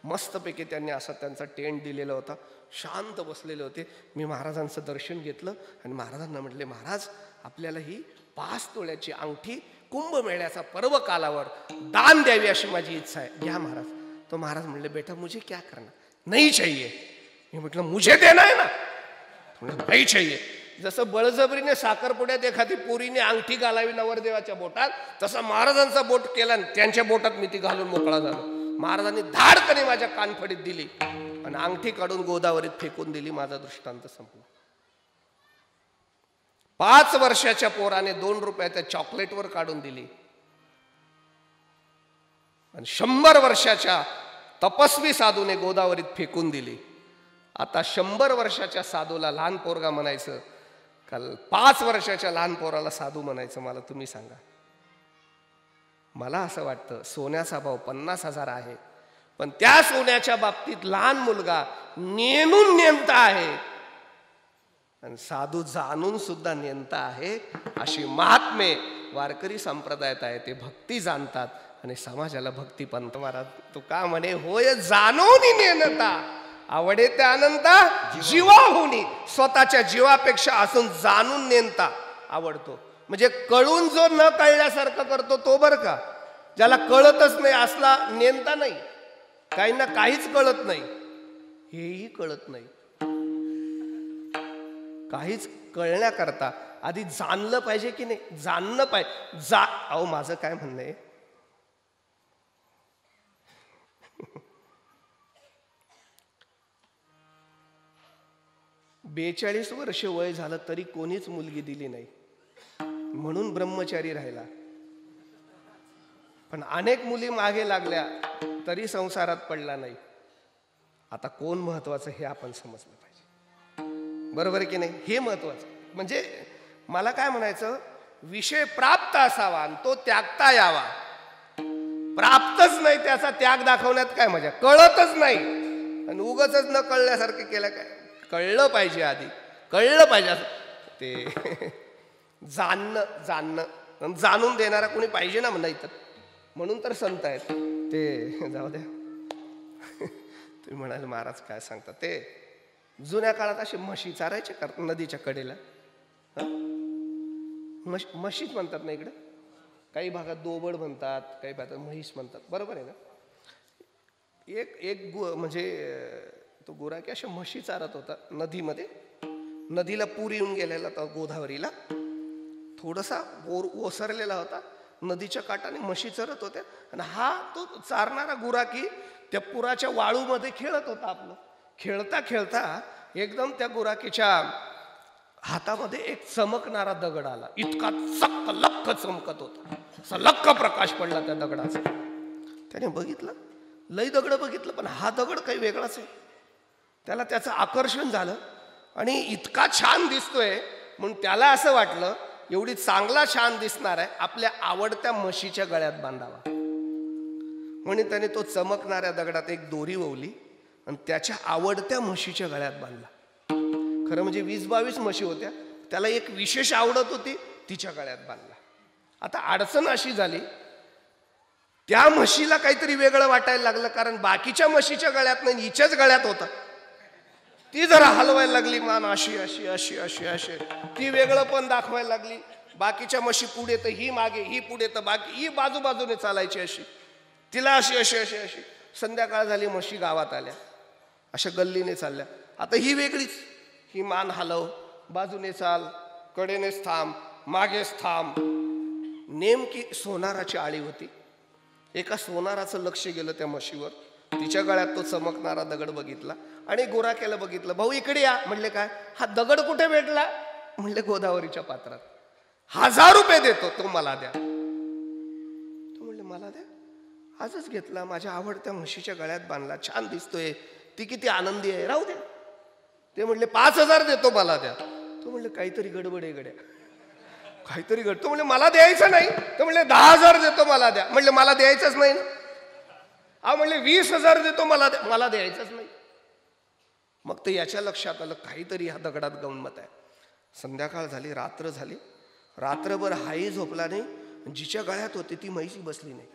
मस्तपैकी त्यांनी असा त्यांचा टेंट दिलेला होता, शांत बसलेले होते. मी महाराजांचं दर्शन घेतलं आणि महाराजांना म्हटले, महाराज आपल्याला ही 5 तोळ्याची अंगठी कुंभमेळ्याचा पर्व कालावर दान द्यावी अशी माझी इच्छा आहे, घ्या महाराज. तो महाराज म्हणले, बेटा मुझे क्या करना, नहीं चाहिए. मी म्हटलं मुझे देना है ना. नहीं चाहिए. जसं बळजबरीने साखरपुड्यात एखादी पोरीने अंगठी घालावी नवरदेवाच्या बोटात, तसा महाराजांचा बोट केला आणि त्यांच्या बोटात मी ती घालून मोकळा झालो. महाराजांनी धाडकने माझ्या कानफडीत दिली आणि अंगठी काढून गोदावरीत फेकून दिली. माझा दृष्टांत संपला. 5 वर्षाच्या पोराने 2 रुपये त्या चॉकलेटवर काढून दिली आणि 100 वर्षाच्या तपस्वी साधूने गोदावरीत फेकून दिली. आता 100 वर्षाच्या साधूला लहान पोरगा म्हणायचं का 5 वर्षाच्या लहान पोराला साधू म्हणायचं, मला तुम्ही सांगा. मला असं वाटतं सोन्याचा भाव 50,000 आहे, पण त्या सोन्याच्या बाबतीत लहान मुलगा नेणून नेमता आहे आणि साधू जाणून सुद्धा नेमता आहे. अशी महात्मे वारकरी संप्रदायात आहे. ते भक्ती जाणतात आणि समाजाला भक्ती पंथ. महाराज तुका म्हणे, होय जाणून नेनता आवडे त्या अनंता जीवाहुनी. स्वतःच्या जीवापेक्षा असून जाणून नेनता आवडतो. म्हणजे कळून जो न कळल्यासारखं करतो तो बरं का. ज्याला कळतच नाही असला नेमता नाही. काहींना काहीच कळत नाही, हेही कळत नाही. काहीच कळण्याकरता आधी जाणलं पाहिजे की नाही, जाणलं पाहिजे. अहो माझं काय म्हणणं आहे, 42 वर्ष वय झालं तरी कोणीच मुलगी दिली नाही, म्हणून ब्रह्मचारी राहिला. पण अनेक मुली मागे लागल्या तरी संसारात पडला नाही. आता कोण महत्वाचं हे आपण समजलं पाहिजे, बरोबर की नाही? हे महत्वाचं. म्हणजे मला काय म्हणायचं, विषय प्राप्त असावा आणि तो त्यागता यावा. प्राप्तच नाही त्याचा त्याग दाखवण्यात काय मजा, कळतच नाही आणि उगाच न कळल्यासारखं केलं काय. कळलं पाहिजे, आधी कळलं पाहिजे. ते जाणणं जाणून देणारा कोणी पाहिजे ना म्हणा इथं, म्हणून तर संत आहेत ते. जाऊ द्या, तुम्ही म्हणाल महाराज काय सांगतात. ते जुन्या काळात असे म्हशी चारायचे नदीच्या कडेला. म्हशीच म्हणतात ना इकडे, काही भागात दोबड म्हणतात, काही भागात म्हैस म्हणतात, बरोबर आहे ना? एक म्हणजे तो गोरा की अशा म्हशी चारत होता नदीमध्ये. नदीला पूर येऊन गेलेला होता, गोदावरीला थोडासा ओसरलेला होता. नदीच्या काठाने म्हशी चरत होत्या आणि हा तो चारणारा गुराकी त्या पुराच्या वाळूमध्ये खेळत होता. आपलं खेळता खेळता एकदम त्या गुराकीच्या हातामध्ये एक चमकणारा दगड आला. इतका चक्क लक्क चमकत होता, असा लक्क प्रकाश पडला त्या दगडाचा. त्याने बघितलं, लई दगड बघितलं, पण हा दगड काही वेगळाच आहे. त्याला त्याचं आकर्षण झालं आणि इतका छान दिसतोय म्हणून त्याला असं वाटलं एवढी चांगला छान दिसणार आहे, आपल्या आवडत्या म्हशीच्या गळ्यात बांधावा. म्हणून त्याने तो चमकणाऱ्या दगडात एक दोरी ओवली आणि त्याच्या आवडत्या म्हशीच्या गळ्यात बांधला. खरं म्हणजे 20-22 म्हशी होत्या, त्याला एक विशेष आवडत होती, तिच्या गळ्यात बांधला. आता अडचण अशी झाली, त्या म्हशीला काहीतरी वेगळं वाटायला लागलं, कारण बाकीच्या म्हशीच्या गळ्यात नाही, हिच्याच गळ्यात होता. ती जरा हलवायला लागली मान, अशी अशी अशी अशी अशी, ती वेगळं पण दाखवायला लागली. बाकीच्या म्हशी पुढे तर ही मागे, ही पुढे तर बाकी, ही बाजूबाजूने चालायची अशी, तिला अशी अशी अशी अशी. संध्याकाळ झाली, म्हशी गावात आल्या, अशा गल्लीने चालल्या. आता ही वेगळीच, ही मान हलव, बाजूने चाल, कडेनेच थांब, मागेच थांब. नेमकी सोनाराची आळी होती. एका सोनाराचं लक्ष गेलं त्या म्हशीवर. तिच्या गळ्यात तो चमकणारा दगड बघितला आणि गोराक्याला बघितलं. भाऊ इकडे या. म्हणले काय? हा दगड कुठे भेटला? म्हणले गोदावरीच्या पात्रात. 1000 रुपये देतो, तो मला द्या. तो म्हणले मला द्या? आजच घेतला, माझ्या आवडत्या म्हशीच्या गळ्यात बांधला, छान दिसतोय, ती किती आनंदी आहे, राहू द्या. ते म्हणले 5000 देतो, मला द्या. तो म्हणले काहीतरी गडबड आहे गड्या, काहीतरी गड. तो म्हणले मला द्यायचं नाही. तो म्हणले 10,000 देतो, मला द्या. म्हणले मला द्यायचंच नाही ना. म्हणले 20,000 देतो, मला द्यायचंच नाही. मग ते याच्या लक्षात आलं काहीतरी ह्या दगडात गंमत आहे. संध्याकाळ झाली, रात्र झाली. रात्रभर हाही झोपला नाही, जिच्या गळ्यात होती ती म्हैसी बसली नाही.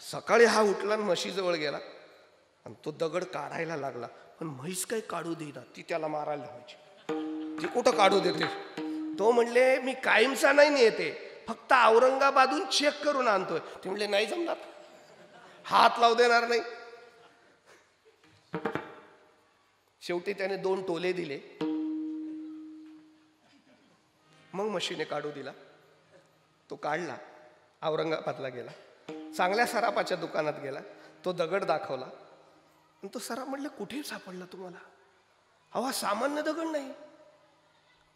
सकाळी हा उठला आणि म्हशीजवळ गेला आणि तो दगड काढायला लागला, पण म्हैस काही काढू देईना. ती त्याला मारायला लावायची, ती कुठं काढू देते. तो म्हणले मी कायमचा नाही येते, फक्त औरंगाबादहून चेक करून आणतोय. ते म्हणले नाही जमणार, हात लावू देणार नाही. शेवटी त्याने 2 टोले दिले, मग म्हशीने काढू दिला. तो काढला, औरंगाबादला गेला, चांगल्या सरापाच्या दुकानात गेला, तो दगड दाखवला आणि तो सराफ म्हणले कुठे सापडला तुम्हाला? हा सामान्य दगड नाही,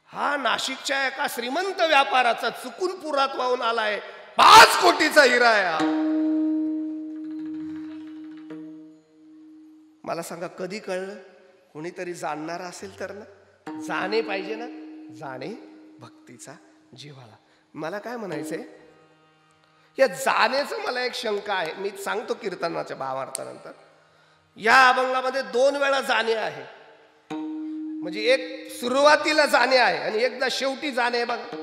हा नाशिकच्या एका श्रीमंत व्यापाराचा चुकून पुरात वाहून आलाय, 5 कोटीचा हिरा आहे. मला सांगा कधी कळलं? कोणीतरी जाणणारा असेल तर ना. जाणे पाहिजे ना, जाणे भक्तीचा जिव्हाळा. मला काय म्हणायचंय, या जाणेचं मला एक शंका आहे, मी सांगतो कीर्तनाच्या भावार्थानंतर. या अभंगामध्ये 2 वेळा जाणे आहे, म्हणजे एक सुरुवातीला जाणे आहे आणि एकदा शेवटी जाणे. बघा,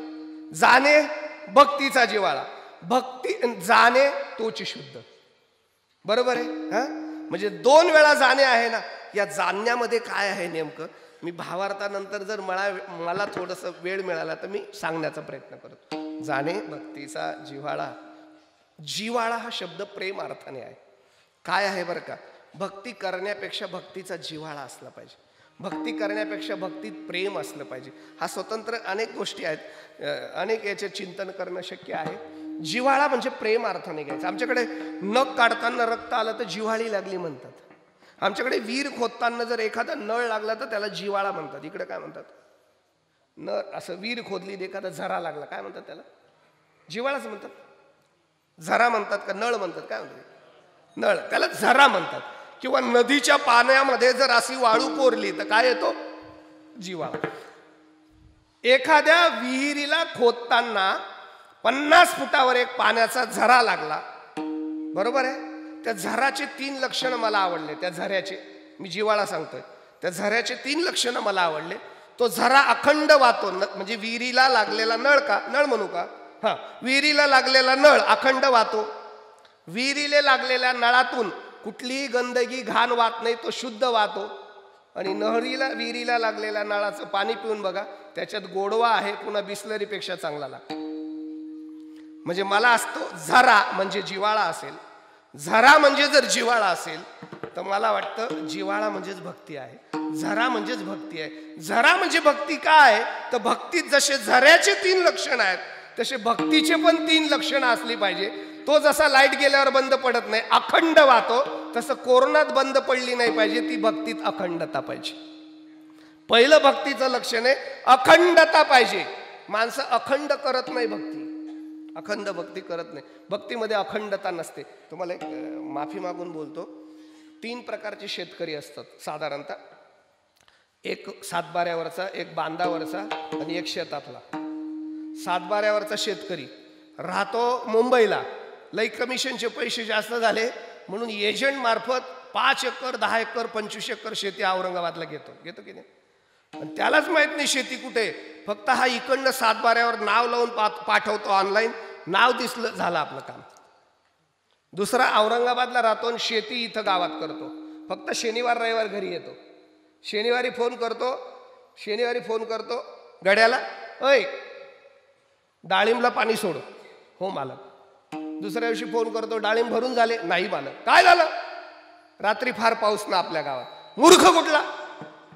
जाणे भक्तीचा जिव्हाळा, भक्ती जाणे तोची शुद्ध, बरोबर आहे हा. म्हणजे 2 वेळा जाणे आहे ना. या जाणण्यामध्ये काय आहे नेमकं, मी भावार्थानंतर जर मला थोडंसं वेळ मिळाला तर मी सांगण्याचा प्रयत्न करतो. जाणे भक्तीचा जिव्हाळा. जिव्हाळा हा शब्द प्रेम अर्थाने आहे. काय आहे बरं का, भक्ती करण्यापेक्षा भक्तीचा जिव्हाळा असला पाहिजे, भक्ती करण्यापेक्षा भक्तीत प्रेम असलं पाहिजे. हा स्वतंत्र अनेक गोष्टी आहेत, अनेक याचे चिंतन करणं शक्य आहे. जिव्हाळा म्हणजे प्रेम अर्थाने घ्यायचं. आमच्याकडे नख काढताना रक्त आलं तर जिव्हाळी लागली म्हणतात. आमच्याकडे विहीर खोदताना जर एखादा नळ लागला तर त्याला जिवाळा म्हणतात. इकडे काय म्हणतात? नळ. असं विहीर खोदली एखादा झरा लागला काय म्हणतात त्याला? जिवाळाच म्हणतात. झरा म्हणतात का नळ म्हणतात? काय म्हणतात? नळ. त्याला झरा म्हणतात. किंवा नदीच्या पाण्यामध्ये जर अशी वाळू कोरली तर काय येतो? जिवाळा. एखाद्या विहिरीला खोदताना 50 फुटावर एक पाण्याचा झरा लागला, बरोबर आहे. त्या झराचे 3 लक्षणं मला आवडले. त्या झऱ्याचे मी जिवाळा सांगतोय. त्या झऱ्याचे 3 लक्षणं मला आवडले. तो झरा अखंड वाहतो, म्हणजे विहिरीला लागलेला नळ का, नळ म्हणू का, हा, विहिरीला लागलेला नळ अखंड वाहतो. विहिरीला लागलेल्या नळातून कुठलीही गंदगी घाण वाहत नाही, तो शुद्ध वाहतो. आणि विहिरीला लागलेल्या नळाचं पाणी पिऊन बघा, त्याच्यात गोडवा आहे, पुन्हा बिस्लरीपेक्षा चांगला लागतो. म्हणजे मला असतो झरा म्हणजे जिवाळा असेल. झरा म्हणजे जर जिवाळा असेल तर मला वाटतं जिवाळा म्हणजेच भक्ती आहे. झरा म्हणजेच भक्ती आहे. झरा म्हणजे भक्ती काय? तर भक्तीत जसे झऱ्याचे 3 लक्षण आहेत तसे भक्तीचे पण 3 लक्षणं असली पाहिजे. तो जसा लाईट गेल्यावर बंद पडत नाही, अखंड वाहतो, तसं कोरोनात बंद पडली नाही पाहिजे. ती भक्तीत अखंडता पाहिजे. पहिलं भक्तीचं लक्षण आहे अखंडता पाहिजे. माणसं अखंड करत नाही भक्ती, अखंड भक्ती करत नाही. भक्तीमध्ये अखंडता नसते. तुम्हाला एक माफी मागून बोलतो. 3 प्रकारचे शेतकरी असतात साधारणतः. एक सातबाऱ्यावरचा, एक बांधावरचा आणि एक शेतातला. सातबाऱ्यावरचा शेतकरी राहतो मुंबईला. लई कमिशनचे पैसे जास्त झाले म्हणून एजंट मार्फत 5 एकर 10 एकर 25 एकर शेती औरंगाबादला घेतो की नाही. आणि त्यालाच माहित नाही शेती कुठे. फक्त हा इकडनं सातबाऱ्यावर नाव लावून पाठवतो ऑनलाईन, नाव दिसलं झालं आपलं काम. दुसरा औरंगाबादला राहतो आणि शेती इथं गावात करतो. फक्त शनिवार रविवार घरी येतो. शनिवारी फोन करतो गड्याला, ऐ डाळिंबला पाणी सोड. हो मालक. दुसऱ्या दिवशी फोन करतो, डाळिंब भरून झाले? नाही मालक. काय झालं? रात्री फार पाऊस ना आपल्या गावात. मूर्ख कुठला?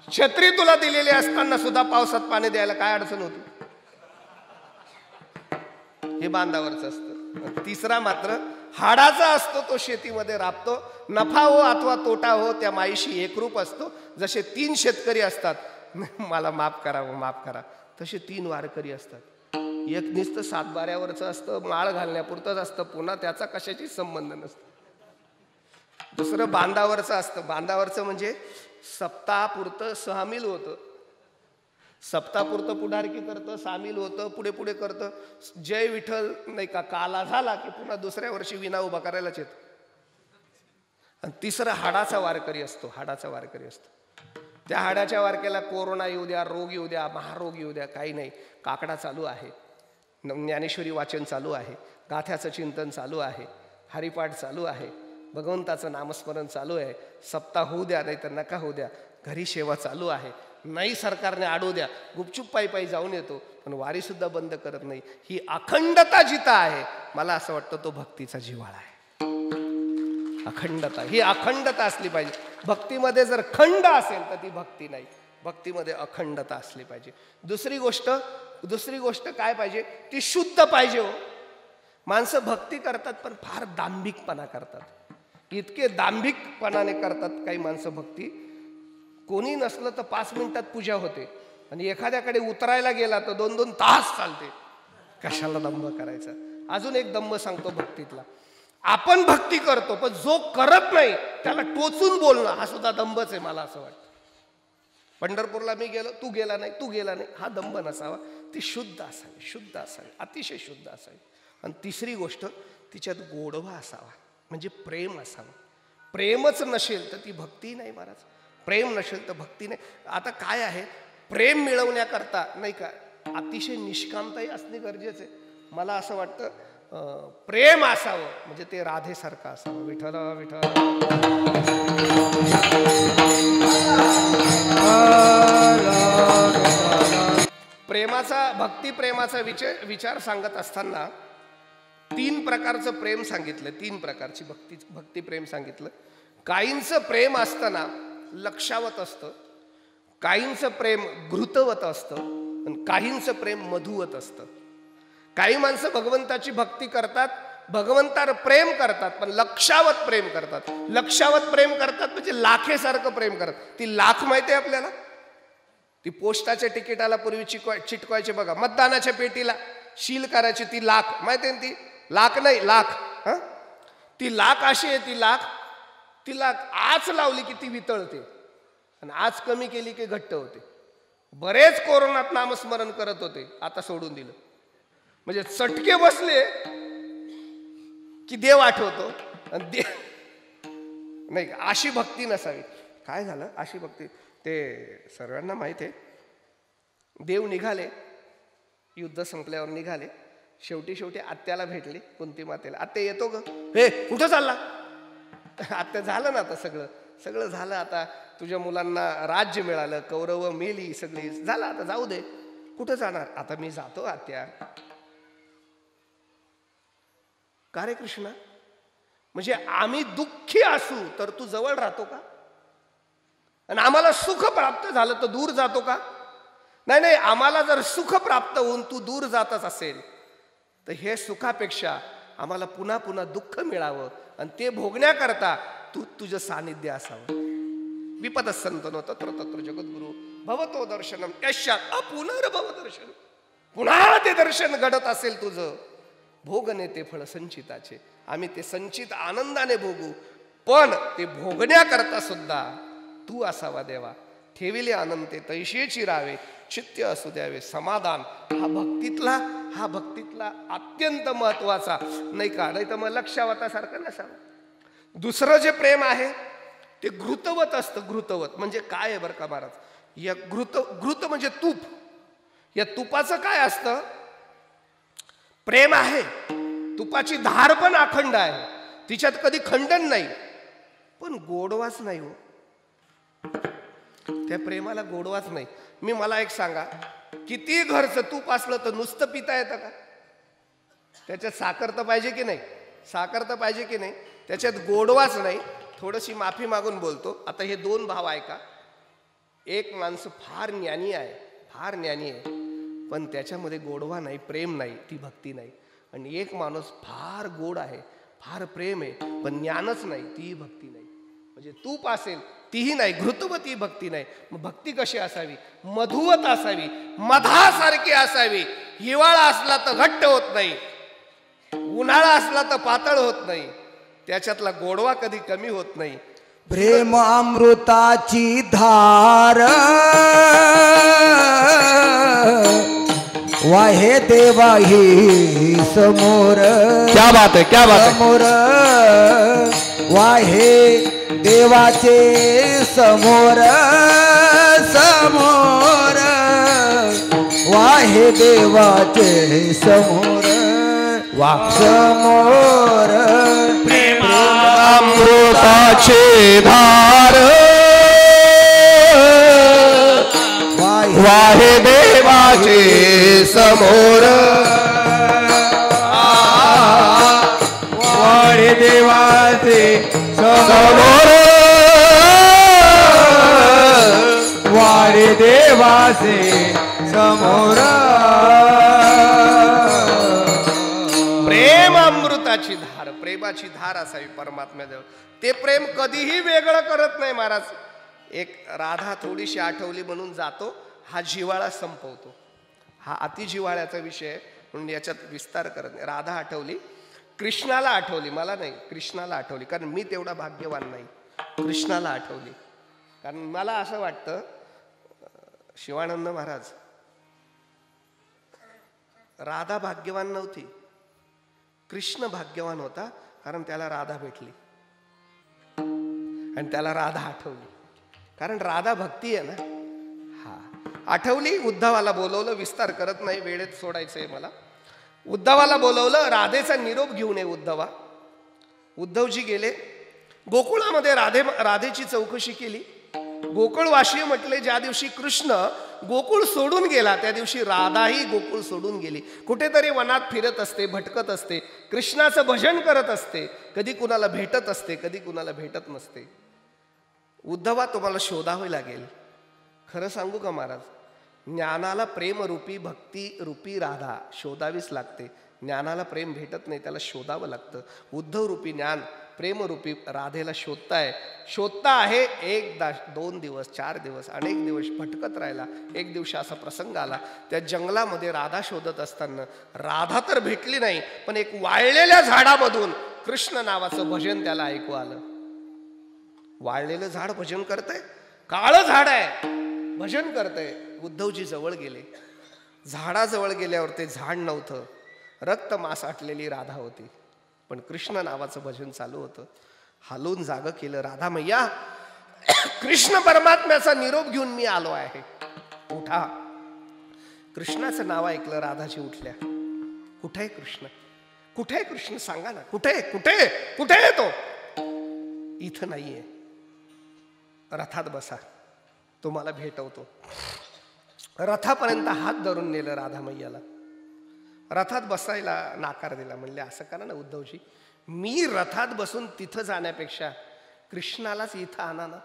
छत्री तुला दिलेली असताना सुद्धा पावसात पाणी द्यायला काय अडचण होती? हे बांधावरच असतं. तिसरा मात्र हाडाचा असतो. तो शेतीमध्ये राबतो. नफा हो अथवा तोटा हो त्या माईशी एकरूप असतो. जसे 3 शेतकरी असतात, मला माफ करा, तसे 3 वारकरी असतात. एक नुसतं सातबाऱ्यावरचं असतं, माळ घालण्यापुरतंच असतं, पुन्हा त्याचा कशाची संबंध नसतो. दुसरं बांधावरचं असतं. बांधावरचं म्हणजे सप्ताहापुरतं सामील होतं. सप्ताहापुरतं पुढारकी करतं, सामील होतं, पुढे पुढे करतं. जय विठ्ठल नाही का काला झाला की पुन्हा दुसऱ्या वर्षी विना उभा करायलाच येतं. आणि तिसरं हाडाचा वारकरी असतो. हाडाचा वारकरी असतो. त्या हाडाच्या वारक्याला कोरोना येऊ द्या, रोग येऊ द्या, महारोग येऊ द्या, काही नाही. काकडा चालू आहे, ज्ञानेश्वरी वाचन चालू आहे, गाथ्याचं चिंतन चालू आहे, हरिपाठ चालू आहे, भगवंताचं नामस्मरण चालू आहे. सप्ताह होऊ द्या नाही तर नका होऊ द्या. घरी सेवा चालू आहे. नाही सरकारने अडवू द्या, गुपचूप पायी जाऊन येतो, पण वारी सुद्धा बंद करत नाही. ही अखंडता जिथं आहे, मला असं वाटतं तो भक्तीचा जिव्हाळा आहे. अखंडता, ही अखंडता असली पाहिजे. भक्तीमध्ये जर खंड असेल तर ती भक्ती नाही. भक्तीमध्ये अखंडता असली पाहिजे. दुसरी गोष्ट काय पाहिजे? ती शुद्ध पाहिजे. हो, माणसं भक्ती करतात पण फार दांभिकपणा करतात. इतके दांभिकपणाने करतात काही माणसं भक्ती. कोणी नसलं तर 5 मिनिटात पूजा होते आणि एखाद्याकडे उतरायला गेला तर 2-2 तास चालते. कशाला दंभ करायचा? अजून एक दंभ सांगतो भक्तीतला. आपण भक्ती करतो पण जो करत नाही त्याला टोचून बोलणं हा सुद्धा दंभच आहे. मला असं वाटतं पंढरपूरला मी गेलो, तू गेला नाही, हा दंभ नसावा. ती शुद्ध असावी, अतिशय शुद्ध असावी. आणि तिसरी गोष्ट, तिच्यात गोडवा असावा, म्हणजे प्रेम असावं. प्रेमच नसेल तर ती भक्ती नाही महाराज. प्रेम नसेल तर भक्ती नाही. आता काय आहे, प्रेम मिळवण्याकरता नाही का अतिशय निष्कामताही असणे गरजेचे. मला असं वाटतं प्रेम असावं म्हणजे ते राधेसारखं असावं. विठ्ठल विठ्ठल. भक्ती प्रेमाचा विचार सांगत असताना 3 प्रकारचं प्रेम सांगितलं. 3 प्रकारची भक्ती प्रेम सांगितलं. काहींचं प्रेम असताना लक्षावत असतं, काहींचं प्रेम घृतवत असतं आणि काहींचं प्रेम मधुवत असतं. काही माणसं भगवंताची भक्ती करतात, भगवंतावर प्रेम करतात, पण लक्षावत प्रेम करतात. लक्षावत प्रेम करतात म्हणजे लाखेसारखं प्रेम करतात. ती लाख माहिती आहे आपल्याला? ती पोस्टाच्या तिकिटाला पूर्वी चिटकवायची बघा, मतदानाच्या पेटीला शील करायची ती लाख, माहिती आहे ती? लाख नाही, लाख. हा, ती लाख अशी आहे, ती लाख आच लावली की ती वितळते आणि आज कमी केली की घट्ट होते. बरेच कोरोनात नामस्मरण करत होते, आता सोडून दिलं. म्हणजे चटके बसले की देव आठवतो आणि नाही, अशी भक्ती नसावी. काय झालं अशी भक्ती? ते सर्वांना माहित आहे. देव निघाले, युद्ध संपल्यावर निघाले. शेवटी आत्याला भेटले, कुंती मातेला. आत्या येतो ग? हे कुठं चालला? आत्या झालं ना आता सगळं झालं. आता तुझ्या मुलांना राज्य मिळालं, कौरव मेली सगळी, झालं आता, जाऊ दे. कुठं जाणार? आता मी जातो आत्या. का रे कृष्णा? म्हणजे आम्ही दुःखी असू तर तू जवळ राहतो का? आणि आम्हाला सुख प्राप्त झालं तर दूर जातो का? नाही, आम्हाला जर सुख प्राप्त होऊन तू दूर जातच असेल तर हे सुखापेक्षा आम्हाला पुन्हा पुन्हा दुःख मिळावं आणि ते भोगण्याकरता तुझं सानिध्य असावं. विपदसंतनो तत्र तत्र जगद्गुरु भवतो दर्शनम यश्चात् अपुनर्भव दर्शन. पुन्हा ते दर्शन घडत असेल तुझं, भोगणे ते फळ संचिताचे. आम्ही ते संचित आनंदाने भोगू, पण ते भोगण्याकरता सुद्धा तू असावा देवा. ठेविले अनंते तैशेची राहावे, चित्त असू द्यावे समाधान. हा भक्तीतला अत्यंत महत्वाचा, नाही का? नाही तर मग लक्षावतासारखं नसावं. दुसरं जे प्रेम आहे ते घृतवत असतं. घृतवत म्हणजे काय आहे बरं का महाराज? या घृत म्हणजे तूप. या तुपाचं काय असतं? प्रेम आहे, तुपाची धार पण अखंड आहे, तिच्यात कधी खंडन नाही, पण गोडवाच नाही हो. त्या प्रेमाला गोडवाच नाही. मला एक सांगा, किती घरचं तूप असलं तर नुसतं पिता येतं का? त्याच्यात साखर तर पाहिजे की नाही? साखर तर पाहिजे की नाही? त्याच्यात गोडवाच नाही. थोडीशी माफी मागून बोलतो. आता हे दोन भाव ऐका. एक माणूस फार ज्ञानी आहे, पण त्याच्यामध्ये गोडवा नाही, प्रेम नाही, ती भक्ती नाही. आणि एक माणूस फार गोड आहे, फार प्रेम आहे, पण ज्ञानच नाही, ती भक्ती नाही. म्हणजे तूप असेल तीही नाही, घृतवती भक्ती नाही. मग भक्ती कशी असावी? मधुवत असावी, मधासारखी असावी. हिवाळा असला तर घट्ट होत नाही, उन्हाळा असला तर पातळ होत नाही, त्याच्यातला गोडवा कधी कमी होत नाही. प्रेम अमृताची धार वाहे देवा ही समोर. क्या बात है, क्या बात है. समोर वाहे देवाचे समोर, समोर वाहे देवाचे समोर, समोर अमृताची धार वाहे देवाचे समोर, वाहे देवाचे समोर, वाहे देवाचे समोर. प्रेम अमृताची धार, प्रेमाची धार असावी परमात्म्याजवळ. ते प्रेम कधीही वेगळं करत नाही महाराज. एक राधा थोडीशी आठवली म्हणून जातो, हा जिव्हाळा संपवतो. हा अतिजिव्हाळ्याचा विषय म्हणून याच्यात विस्तार करत नाही. राधा आठवली, कृष्णाला आठवली, मला नाही, कृष्णाला आठवली. कारण मी तेवढा भाग्यवान नाही. कृष्णाला आठवली कारण मला असं वाटतं, शिवानंद महाराज, राधा भाग्यवान नव्हती, कृष्ण भाग्यवान होता. कारण त्याला राधा भेटली आणि त्याला राधा आठवली. कारण राधा भक्ती आहे ना. हा आठवली, उद्धवाला बोलवलं, विस्तार करत नाही, वेळेत सोडायचंय मला. उद्धवाला बोलवलं, राधेचा निरोप घेऊन ये उद्धवा. उद्धवजी गेले गोकुळामध्ये. राधेची चौकशी केली. गोकुळवाशी म्हटले, ज्या दिवशी कृष्ण गोकुळ सोडून गेला त्या दिवशी राधाही गोकुळ सोडून गेली. कुठेतरी वनात फिरत असते, भटकत असते, कृष्णाचं भजन करत असते. कधी कुणाला भेटत असते, कधी कुणाला भेटत नसते. उद्धवा, तुम्हाला शोधावे लागेल. खरं सांगू का महाराज, ज्ञानाला प्रेमरूपी भक्ती रूपी राधा शोधावीच लागते. ज्ञानाला प्रेम भेटत नाही, त्याला शोधावं लागतं. उद्धव रूपी ज्ञान प्रेमरूपी राधेला शोधता आहे. 1-2 दिवस 4 दिवस अनेक दिवस भटकत राहिला. एक दिवशी असा प्रसंग आला, त्या जंगलामध्ये राधा शोधत असताना राधा तर भेटली नाही, पण एक वाळलेल्या झाडामधून कृष्ण नावाचं भजन त्याला ऐकू आलं. वाळलेलं झाड भजन करतंय, काळं झाड आहे, भजन करतंय. उद्धवजी जवळ गेले. झाडाजवळ गेल्यावर ते झाड नव्हतं, रक्त मांस आटलेली राधा होती, पण कृष्ण नावाचं भजन चालू होतं. हालून जागं केलं. राधा मैया, कृष्ण परमात्म्याचा निरोप घेऊन मी आलो आहे, उठा. कृष्णाचं नाव ऐकलं, राधाजी उठल्या. कुठे आहे कृष्ण? कुठे आहे कृष्ण? सांगा ना, कुठे कुठे कुठे आहे तो? इथं नाहीये. रथात बसा, तुम्हाला भेटवतो. रथापर्यंत हात धरून नेलं राधा मैयाला. रथात बसायला नाकार दिला. म्हणले असं करा ना उद्धवजी, मी रथात बसून तिथं जाण्यापेक्षा कृष्णालाच इथं आणा ना.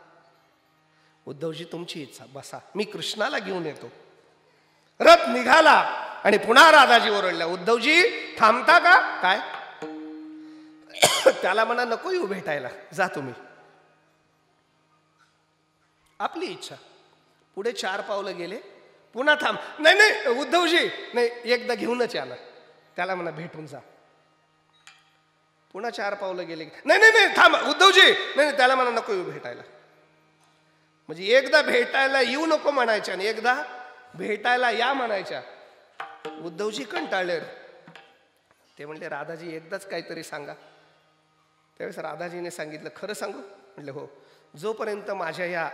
उद्धवजी तुमची इच्छा, बसा, मी कृष्णाला घेऊन येतो. रथ निघाला आणि पुन्हा राधाजी ओरडल्या, उद्धवजी थांबता का काय? त्याला म्हणा नको येऊ भेटायला, जा तुम्ही, आपली इच्छा. पुढे 4 पावलं गेले, पुन्हा थांब. नाही नाही उद्धवजी, नाही, एकदा घेऊनच या ना. त्याला म्हणा भेटून जा. पुन्हा 4 पावलं गेले, नाही नाही नाही थांब उद्धवजी, नाही, त्याला म्हणा नको येऊ भेटायला. म्हणजे एकदा भेटायला येऊ नको म्हणायच्या आणि एकदा भेटायला या म्हणायच्या. उद्धवजी कंटाळले. ते म्हणले राधाजी एकदाच काहीतरी सांगा. त्यावेळेस राधाजीने सांगितलं, खरं सांगू? म्हणले हो. जोपर्यंत माझ्या या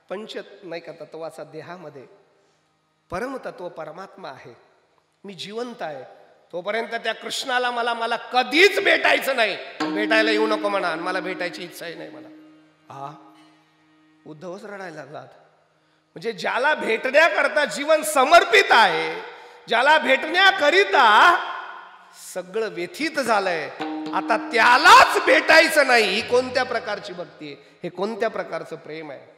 पंच नाही का तत्वाचा देहामध्ये परमतत्व परमात्मा आहे, मी जिवंत आहे, तोपर्यंत त्या कृष्णाला मला कधीच भेटायचं नाही. भेटायला येऊ नको म्हणा, मला भेटायची इच्छाही नाही म्हणा. हा, उद्धवच रडायला लागला. म्हणजे ज्याला भेटण्याकरता जीवन समर्पित आहे, ज्याला भेटण्याकरिता सगळं व्यथित झालंय, आता त्यालाच भेटायचं नाही, ही कोणत्या प्रकारची भक्ती आहे? हे कोणत्या प्रकारचं प्रेम आहे?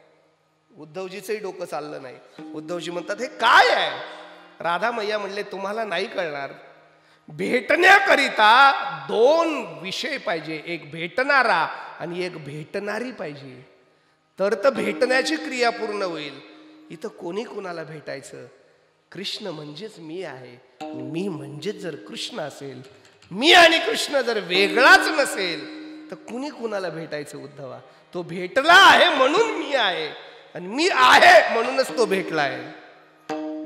उद्धवजीचंही डोकं चाललं नाही. उद्धवजी म्हणतात हे काय आहे? राधा मैया म्हणले तुम्हाला नाही कळणार. भेटण्याकरिता 2 विषय पाहिजे, एक भेटणारा आणि एक भेटणारी पाहिजे, तर भेटण्याची क्रिया पूर्ण होईल. इथं कोणी कोणाला भेटायचं? कृष्ण म्हणजेच मी आहे, मी म्हणजेच जर कृष्ण असेल, मी आणि कृष्ण जर वेगळाच नसेल तर कुणी कुणाला भेटायचं? उद्धवा, तो भेटला आहे म्हणून मी आहे, आणि मी आहे म्हणूनच तो भेटला आहे.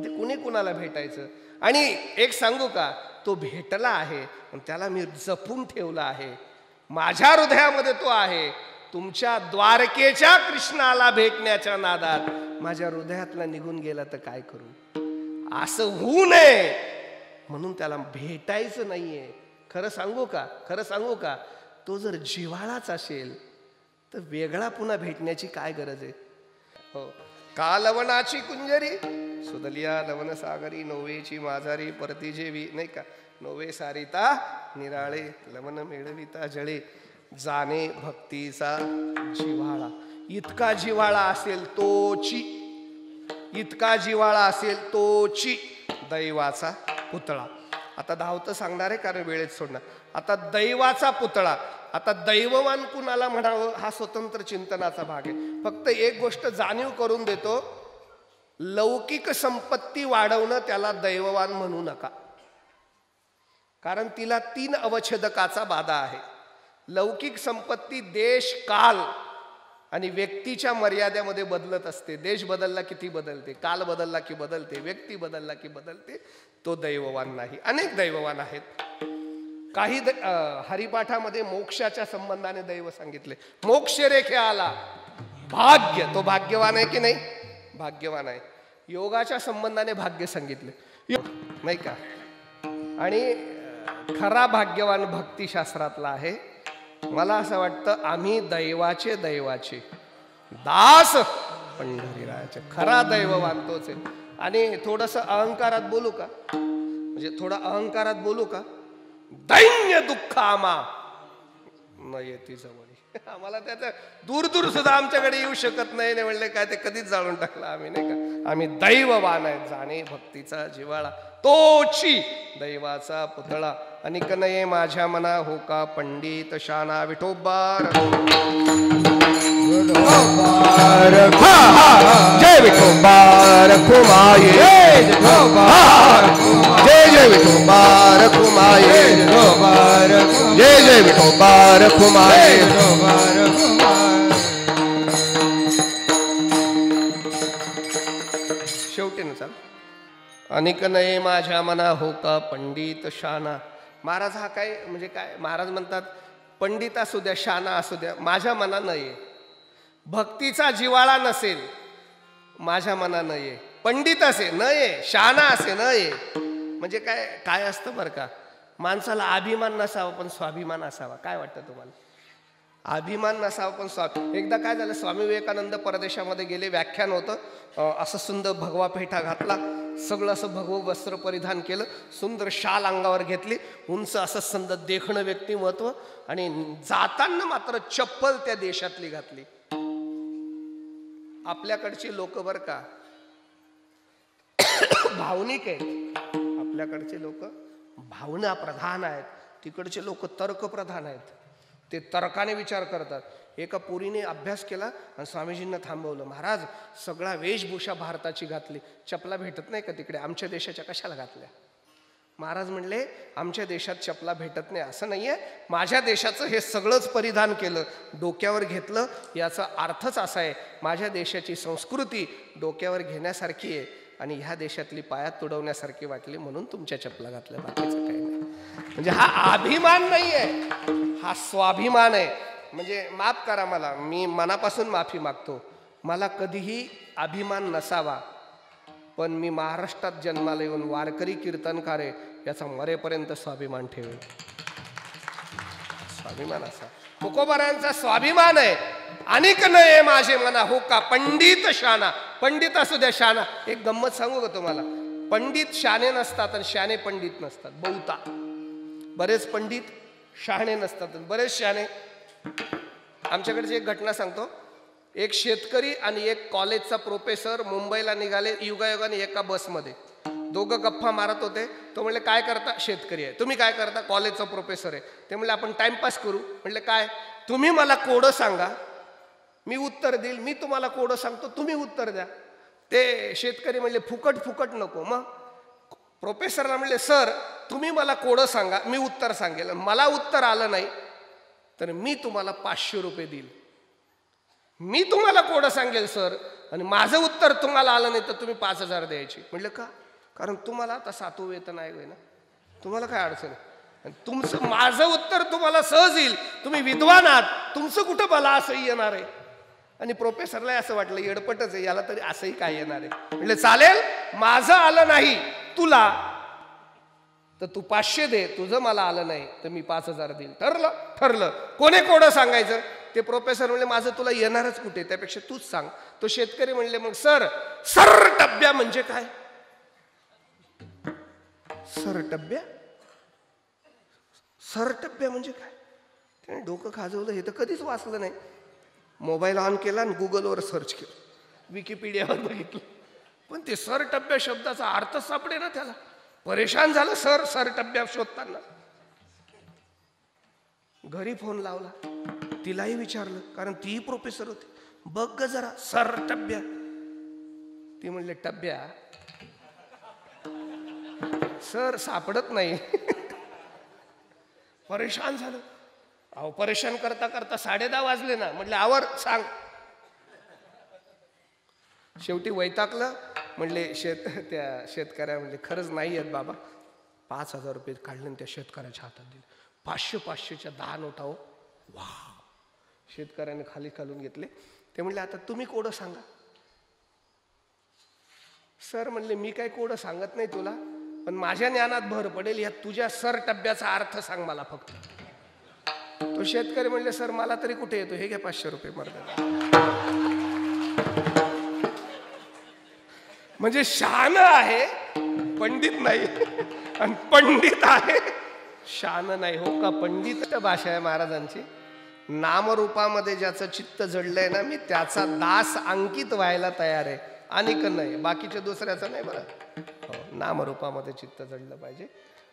ते कुणी कुणाला भेटायचं? आणि एक सांगू का, तो भेटला आहे आणि त्याला मी जपून ठेवला आहे. माझ्या हृदयामध्ये तो आहे. तुमच्या द्वारकेच्या कृष्णाला भेटण्याच्या नादात माझ्या हृदयातला निघून गेला तर काय करू? असं होऊ नये म्हणून त्याला भेटायचं नाहीये. खरं सांगू का, खरं सांगू का, तो जर जिव्हाळाच असेल तर वेगळा पुन्हा भेटण्याची काय गरज आहे? हो, का लवणाची कुंजरी सुदलिया लवण सागरी, नोवेची माझारी परती जेवी, नाही का, नोवे सारिता निराळे, लवण मिळविता जळे, जाणे भक्तीचा जिव्हाळा. इतका जिव्हाळा असेल तोची, इतका जिव्हाळा असेल तोची दैवाचा पुतळा. आता धावतं सांगणार आहे कारण वेळेत सोडणार. आता दैवाचा पुतळा, आता दैववान कुणाला म्हणावं हा स्वतंत्र चिंतनाचा भाग आहे. फक्त एक गोष्ट जाणीव करून देतो, लौकिक संपत्ती वाढवणं त्याला दैववान म्हणू नका, कारण तिला 3 अवच्छेदकाचा बाधा आहे. लौकिक संपत्ती देश काल आणि व्यक्तीच्या मर्यादेमध्ये बदलत असते. देश बदलला किती बदलते, काल बदलला की बदलते, व्यक्ती बदलला की बदलते. तो दैववान नाही. अनेक दैववान आहेत. काही हरिपाठामध्ये मोक्षाच्या संबंधाने दैव सांगितले. मोक्ष रेखे आला भाग्य, तो भाग्यवान आहे की नाही? भाग्यवान आहे. योगाच्या संबंधाने भाग्य सांगितले नाही का? आणि खरा भाग्यवान भक्तिशास्त्रातला आहे. मला असं वाटतं आम्ही दैवाचे दास पंढरीरायाचे. खरा दैववान तोच आहे. आणि थोडंसं अहंकारात बोलू का, म्हणजे थोडा अहंकारात बोलू का, दैन्य दुःख आमा न येती जवळ. आम्हाला त्याचं दूर दूर सुद्धा आमच्याकडे येऊ शकत नाही म्हणले काय ते कधीच जाळून टाकलं आम्ही नाही का. आम्ही दैववान आहेत, जाणे भक्तीचा जिव्हाळा तोची दैवाचा पुतळा. अनिक नये माझ्या मना हो का पंडित शाना विठोबार. जय विठोबार कुमाये जय जय विठोबार कुमाये जय जय विठोबार कुमाये. शेवटी ना चाल. अनिक नये माझ्या मना हो का पंडित शाना. महाराज हा काय म्हणजे काय, महाराज म्हणतात पंडित असू द्या शाना असू द्या माझ्या मना नये. भक्तीचा जिवाळा नसेल माझ्या मना नये. पंडित असे नये, शाना असे नये. म्हणजे काय काय असतं बरं का, माणसाला अभिमान नसावा पण स्वाभिमान असावा. काय वाटतं तुम्हाला? अभिमान नसावा पण एकदा काय झालं, स्वामी विवेकानंद परदेशामध्ये गेले, व्याख्यान होतं. असं सुंदर भगवा पेठा घातला, सगळं असं भगवं वस्त्र परिधान केलं, सुंदर शाल अंगावर घेतली, उंच असं सुंदर देखणं व्यक्तिमत्व, आणि जाताना मात्र चप्पल त्या देशातली घातली. आपल्याकडची लोक बर का भावनिक आहेत, आपल्याकडचे लोक भावना प्रधान आहेत, तिकडचे लोक तर्क प्रधान आहेत. ते तर्काने विचार करतात. एका पोरीने अभ्यास केला आणि स्वामीजींना थांबवलं. महाराज सगळा वेशभूषा भारताची घातली, चपला भेटत नाही का तिकडे, आमच्या देशाच्या कशाला घातल्या? महाराज म्हणले आमच्या देशात चपला भेटत नाही असं नाहीये, माझ्या देशाचं हे सगळंच परिधान केलं, डोक्यावर घेतलं, याचा अर्थच असा आहे माझ्या देशाची संस्कृती डोक्यावर घेण्यासारखी आहे आणि ह्या देशातली पायात तुडवण्यासारखी वाटली म्हणून तुमच्या चपला घातल्या, बाकीचं काही नाही. म्हणजे हा अभिमान नाहीये, हा स्वाभिमान आहे. म्हणजे माफ करा मला, मी मनापासून माफी मागतो, मला कधीही अभिमान नसावा, पण मी महाराष्ट्रात जन्माला येऊन वारकरी कीर्तनकार आहे याचा मरेपर्यंत स्वाभिमान ठेवेल. स्वाभिमान असा तुकोबारांचा स्वाभिमान आहे. अनिक नये माझे मना हो का पंडित शाना. पंडित असू द्या शाना. एक गंमत सांगू का तुम्हाला, पंडित शाने नसतात आणि शाने पंडित नसतात. बहुता बरेच पंडित शहाणे नसतात, बरेच शहाणे. आमच्याकडची एक घटना सांगतो. एक शेतकरी आणि एक कॉलेजचा प्रोफेसर मुंबईला निघाले युगायुगाने एका बसमध्ये. दोघं गप्पा मारत होते. तो म्हणले काय करता? शेतकरी आहे. तुम्ही काय करता? कॉलेजचा प्रोफेसर आहे. ते म्हणले आपण टाइमपास करू. म्हणले काय? तुम्ही मला कोडं सांगा, मी उत्तर देईल, मी तुम्हाला कोडं सांगतो, तुम्ही उत्तर द्या. ते शेतकरी म्हणले फुकट फुकट नको. मग प्रोफेसरला म्हणले सर तुम्ही मला कोडं सांगा, मी उत्तर सांगेल, मला उत्तर आलं नाही तर मी तुम्हाला 500 रुपये देईल. मी तुम्हाला कोडं सांगेल सर आणि माझं उत्तर तुम्हाला आलं नाही तर तुम्ही 5000 द्यायची. म्हटलं का? कारण तुम्हाला आता 7वं वेतन आहे ना, तुम्हाला काय अडचण आहे, तुमचं माझं उत्तर तुम्हाला सहज येईल, तुम्ही विद्वान आहात, तुमचं कुठं मला असंही येणार आहे. आणि प्रोफेसरला असं वाटलं येडपटच आहे याला, तरी असंही काय येणार आहे. म्हटलं चालेल, माझं आलं नाही तुला तर तू 500 दे, तुझं मला आलं नाही तर मी 5000 देईल. ठरलं? ठरलं. कोणी कोडं सांगायचं? ते प्रोफेसर म्हणले माझं तुला येणारच कुठे, त्यापेक्षा तूच सांग. तो शेतकरी म्हणले मग सर सरटब्या म्हणजे काय? सरटब्या? सरटब्या म्हणजे काय? त्याने डोकं खाजवलं, हे तर कधीच वाचलं नाही. मोबाईल ऑन केला आणि गुगलवर सर्च केलं, विकिपीडियावर बघितलं, पण ते सरटब्या शब्दाचा अर्थ सापडे ना त्याला. परेशान झालं सरटब्या शोधताना. घरी फोन लावला, तिलाही विचारलं कारण तीही प्रोफेसर होती, बघ ग जरा सरटब्या. ती म्हणले टब्या सर सापडत नाही. परेशान झालं. अहो परेशान करता करता 10:30 वाजले ना. म्हटले आवर सांग. शेवटी वैतागलं. म्हणले त्या शेतकऱ्या म्हणले खरंच नाही आहेत बाबा. 5000 रुपये काढले त्या शेतकऱ्याच्या हातात दिले. 500-500च्या 10 नोटा. हो वा. शेतकऱ्याने खाली घालून घेतले. ते म्हणले आता तुम्ही कोडं सांगा. सर म्हणले मी काय कोडं सांगत नाही तुला, पण माझ्या ज्ञानात भर पडेल, या तुझ्या सरटब्याचा अर्थ सांग मला फक्त. तो शेतकरी म्हणले सर मला तरी कुठे येतो, हे घ्या 500 रुपये मर्दा. म्हणजे शान आहे पंडित नाही, आणि पंडित आहे शान नाही. हो का पंडित भाषा आहे महाराजांची. नामरूपामध्ये ज्याचं चित्त जडलंय ना, मी त्याचा दास अंकित व्हायला तयार आहे, अनिक नाही, बाकीच्या दुसऱ्याचं नाही बरं. नामरूपामध्ये चित्त जडलं पाहिजे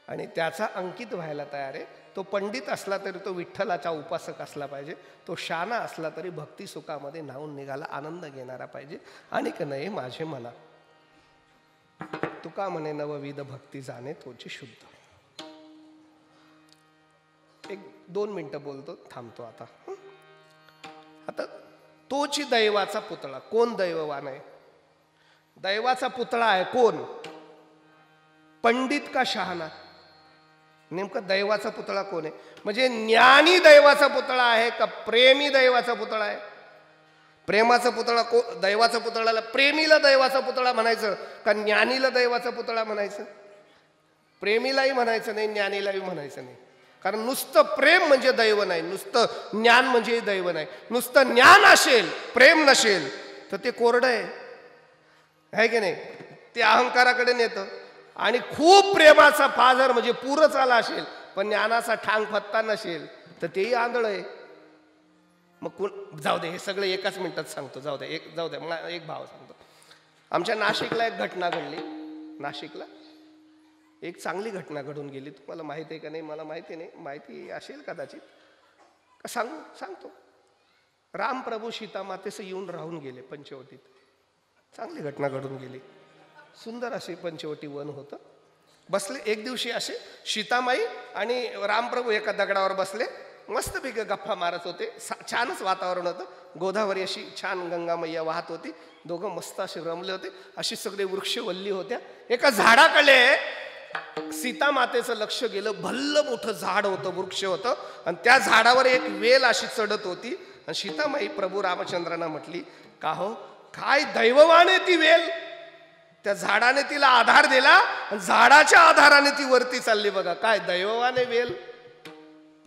आणि त्याचा अंकित व्हायला तयार आहे. तो पंडित असला तरी तो विठ्ठलाचा उपासक असला पाहिजे, तो शाना असला तरी भक्ती सुखामध्ये न्हावून निघाला आनंद घेणारा पाहिजे, अनिक नाही माझे मना. तुका म्हणे नवविध भक्ती जाणे तोची शुद्ध. 1-2 मिनिटं बोलतो, थांबतो आता. आता तोची दैवाचा पुतळा. कोण दैववान आहे? दैवाचा पुतळा आहे कोण? पंडित का शहाणा? नेमकं दैवाचा पुतळा कोण आहे? म्हणजे ज्ञानी दैवाचा पुतळा आहे का प्रेमी दैवाचा पुतळा आहे? प्रेमाचा पुतळा दैवाचा पुतळाला प्रेमीला दैवाचा पुतळा म्हणायचं का ज्ञानीला दैवाचा पुतळा म्हणायचं? प्रेमीलाही म्हणायचं नाही, ज्ञानीलाही म्हणायचं नाही. कारण नुसतं प्रेम म्हणजे दैव नाही, नुसतं ज्ञान म्हणजे दैव नाही. नुसतं ज्ञान असेल प्रेम नसेल तर ते कोरडं आहे की नाही? ते अहंकाराकडे नेतं. आणि खूप प्रेमाचा फाजर म्हणजे पूरच आला असेल पण ज्ञानाचा ठांग फत्ता नसेल तर तेही आंधळ आहे. मग जाऊ दे, हे सगळं एकाच मिनिटात सांगतो. जाऊ दे मला एक भाव सांगतो. आमच्या नाशिकला एक घटना घडली. नाशिकला एक चांगली घटना घडून गेली. तुम्हाला माहिती आहे का नाही मला माहिती नाही, माहिती असेल कदाचित. सांगतो. रामप्रभू सीतामातेचं येऊन राहून गेले पंचवटीत. चांगली घटना घडून गेली. सुंदर असे पंचवटी वन होतं. बसले एक दिवशी असे सीतामाई आणि रामप्रभू एका दगडावर बसले, मस्तपैकी गप्पा मारत होते. छानच वातावरण होतं. गोदावरी अशी छान गंगा मैया वाहत होती. दोघं मस्त असे रमले होते. अशी सगळे वृक्ष वल्ली होत्या. एका झाडाकडे सीतामातेचं लक्ष गेलं. भल्ल मोठं झाड होतं, वृक्ष होतं आणि त्या झाडावर एक वेल अशी चढत होती. आणि सीतामाई प्रभू रामचंद्रांना म्हटली, का हो काय दैववान आहे ती वेल. त्या झाडाने तिला आधार दिला आणि झाडाच्या आधाराने ती वरती चालली. बघा काय दैववान आहे वेल.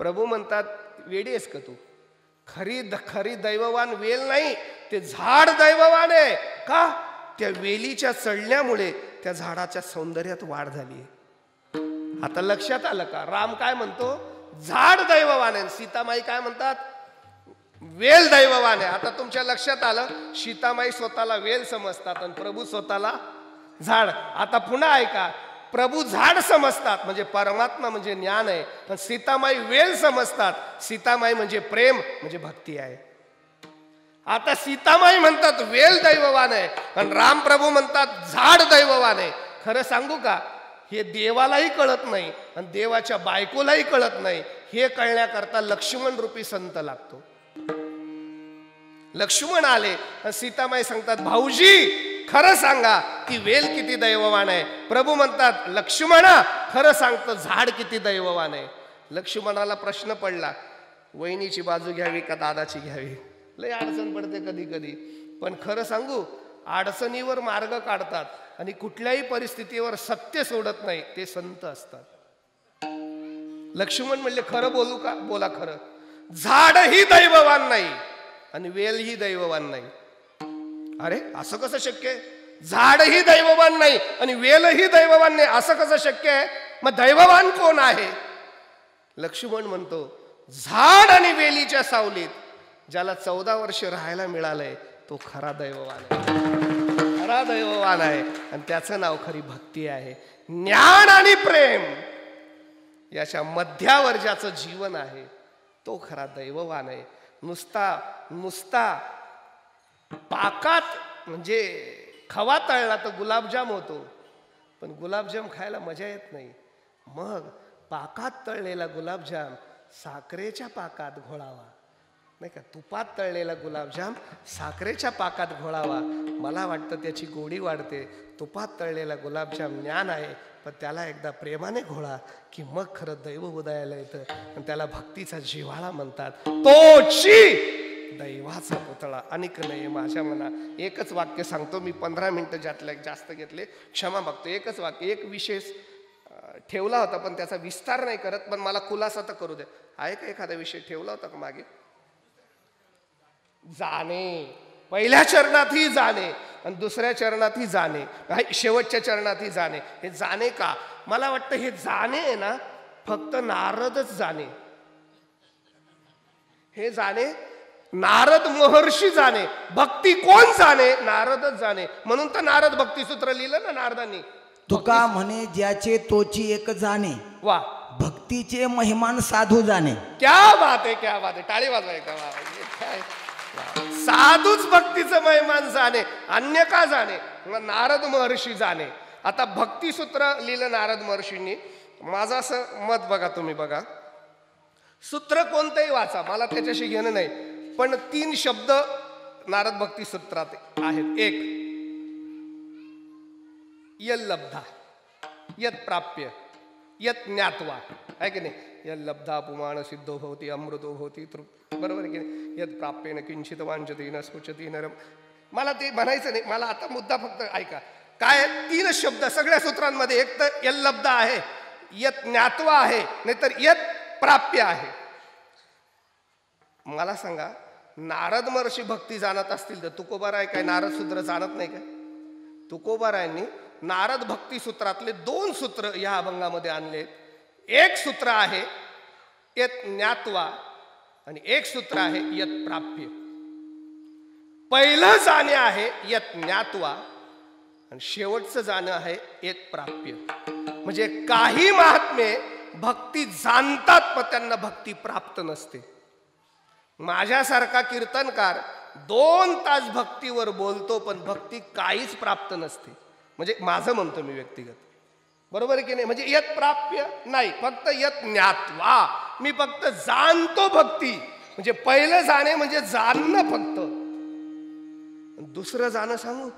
प्रभू म्हणतात, वेडी आहेस का तू? खरी दैववान वेल नाही, ते झाड दैववान आहे. का? त्या वेलीच्या चढण्यामुळे त्या झाडाच्या सौंदर्यात वाढ झाली. आता लक्षात आलं का? राम काय म्हणतो? झाड दैववान आहे. सीतामाई काय म्हणतात? वेल दैववान आहे. आता तुमच्या लक्षात आलं, सीतामाई स्वतःला वेल समजतात आणि प्रभू स्वतःला झाड. आता पुन्हा ऐका, प्रभू झाड समजतात म्हणजे परमात्मा म्हणजे ज्ञान आहे, पण सीतामाई वेल समजतात. सीतामाई म्हणजे प्रेम म्हणजे भक्ती आहे. आता सीतामाई म्हणतात वेल दैववान आहे आणि रामप्रभू म्हणतात झाड दैववान आहे. खरं सांगू का, हे देवालाही कळत नाही आणि देवाच्या बायकोलाही कळत नाही. हे कळण्याकरता लक्ष्मण रूपी संत लागतो. लक्ष्मण आले आणि सीतामाई सांगतात, भाऊजी खरं सांगा ती वेल किती दैववान आहे. प्रभू म्हणतात, लक्ष्मणा खरं सांगतो झाड किती दैववान आहे. लक्ष्मणाला प्रश्न पडला, वहिनीची बाजू घ्यावी का दादाची घ्यावी. लय अडचण पडते कधी कधी, पण खरं सांगू अडचणीवर मार्ग काढतात आणि कुठल्याही परिस्थितीवर सत्य सोडत नाही ते संत असतात. लक्ष्मण म्हणले, खरं बोलू का? बोला खरं. झाडही दैववान नाही आणि वेलही दैववान नाही. अरे असं कसं शक्य आहे? झाडही दैववान नाही आणि वेलही दैववान नाही, असं कसं शक्य आहे? मग दैववान कोण आहे? लक्ष्मण म्हणतो, झाड आणि वेलीच्या सावलीत ज्याला 14 वर्ष राहायला मिळालंय तो खरा दैववान आहे. खरा दैववान आहे आणि त्याचं नाव खरी भक्ती आहे. ज्ञान आणि प्रेम याच्या मध्यावर ज्याचं जीवन आहे तो खरा दैववान आहे. नुसता पाकात म्हणजे खवा तळला तर गुलाबजाम होतो, पण गुलाबजाम खायला मजा येत नाही. मग पाकात तळलेला गुलाबजाम साखरेच्या पाकात घोळावा, नाही का? तुपात तळलेला गुलाबजाम साखरेच्या पाकात घोळावा. मला वाटतं त्याची गोडी वाढते. तुपात तळलेला गुलाबजाम ज्ञान आहे, पण त्याला एकदा प्रेमाने घोळा की मग खरं दैव उदयाला येतं आणि त्याला भक्तीचा जिव्हाळा म्हणतात. तोची दैवाचा पुतळा अनिक नाही माझ्या मना. एकच वाक्य सांगतो मी, 15 मिनिटं ज्यातल्या जास्त घेतले, क्षमा मागतो. एकच वाक्य. एक विशेष ठेवला होता पण त्याचा विस्तार नाही करत, पण मला खुलासा तर करू दे. आहे का एखादा विषय ठेवला होता का मागे? जाणे. पहिल्या चरणातही जाणे आणि दुसऱ्या चरणातही जाणे, शेवटच्या चरणातही जाणे. हे जाणे का? मला वाटतं हे जाणे आहे ना फक्त नारदच जाणे. हे जाणे नारद महर्षी जाणे, भक्ती कोण जाणे? नारदच जाणे. म्हणून तर नारद भक्तिसूत्र लिहिलं ना नारदांनी. तुका म्हणे ज्याचे तोची एक जाणे, वा, भक्तीचे महिमान साधू जाणे. क्या बात आहे, क्या बात आहे. टाळी वाजवा एकदा. साधूच भक्तीचं महिमान जाणे, अन्य का जाणे? नारद महर्षी जाणे. आता भक्तिसूत्र लिहिलं नारद महर्षींनी. माझं असं मत बघा, तुम्ही बघा, सूत्र कोणतंही वाचा, मला त्याच्याशी घेणं नाही, पण 3 शब्द नारद भक्तिसूत्रात आहेत. एक, यल्लब्धा, यत प्राप्य, यत ज्ञात्वा, आहे की नाही? यल्लब्धा पुमाण सिद्धो भवती अमृतो भवती तृप्त, बरोबर आहे की नाही? यत प्राप्येन किंचित वांछति न स्फुचति नरम. मला ते म्हणायचं नाही, मला आता मुद्दा फक्त ऐका. काय 3 शब्द सगळ्या सूत्रांमध्ये. एक तर यल्लब्धा आहे, यत ज्ञात्वा आहे, नाहीतर यत प्राप्य आहे. मला सांगा, नारद महर्षी भक्ती जाणत असतील तर तुकोबाराय काय नारद सूत्र जाणत नाही का? तुकोबारायांनी नारद भक्ती सूत्रातले 2 सूत्र या अभंगामध्ये आणले. एक सूत्र आहे यत ज्ञात्वा आणि एक सूत्र आहे यत प्राप्य. पहिलं जाणे आहे यत ज्ञात्वा आणि शेवटचं जाणं आहे यत प्राप्य. म्हणजे काही महात्मे भक्ती जाणतात पण त्यांना भक्ती प्राप्त नसते. माझ्यासारखा कीर्तनकार 2 तास भक्तीवर बोलतो पण भक्ती काहीच प्राप्त नसते. म्हणजे माझं म्हणतो मी व्यक्तिगत, बरोबर की नाही? म्हणजे यत प्राप्य नाही, फक्त यत ज्ञात्वा. मी फक्त जाणतो भक्ती. म्हणजे पहिलं जाणे म्हणजे जाणणं फक्त. दुसरं जाणं सांगू,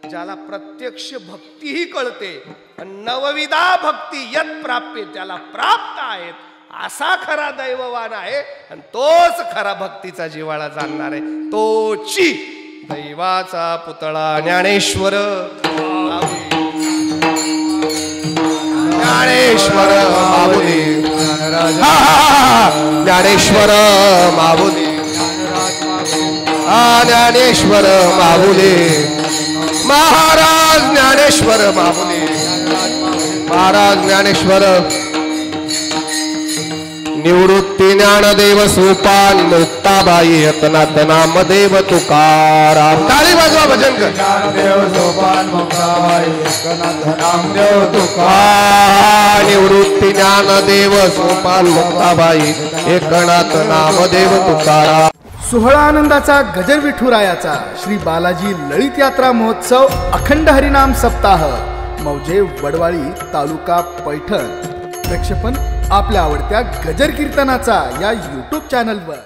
ज्याला प्रत्यक्ष भक्तीही कळते आणि नवविधा भक्ती यत प्राप्य त्याला प्राप्त आहेत, असा खरा दैववान आहे आणि तोच खरा भक्तीचा जिव्हाळा जाणणार आहे. तोची दैवाचा पुतळा ज्ञानेश्वर. ज्ञानेश्वर माऊली, ज्ञानेश्वर माऊली, ज्ञानेश्वर माऊली, महाराज ज्ञानेश्वर माऊली, महाराज ज्ञानेश्वर. निवृत्ती ज्ञानदेव सोपान मुक्ताबाई एकनाथ नामदेव तुकाराम. टाळी वाजवा, भजन कर. ज्ञानदेव सोपान मुक्ताबाई एकनाथ नामदेव तुकाराम. निवृत्ती ज्ञानदेव सोपान मुक्ताबाई एकनाथ नामदेव तुकाराम. सोहळा आनंदाचा गजर विठुरायाचा श्री बालाजी ललित यात्रा महोत्सव अखंड हरिनाम सप्ताह मौजे वडवाळी तालुका पैठण. प्रक्षेपण आपल्या आवडत्या गजर कीर्तनाचा या YouTube चॅनलवर.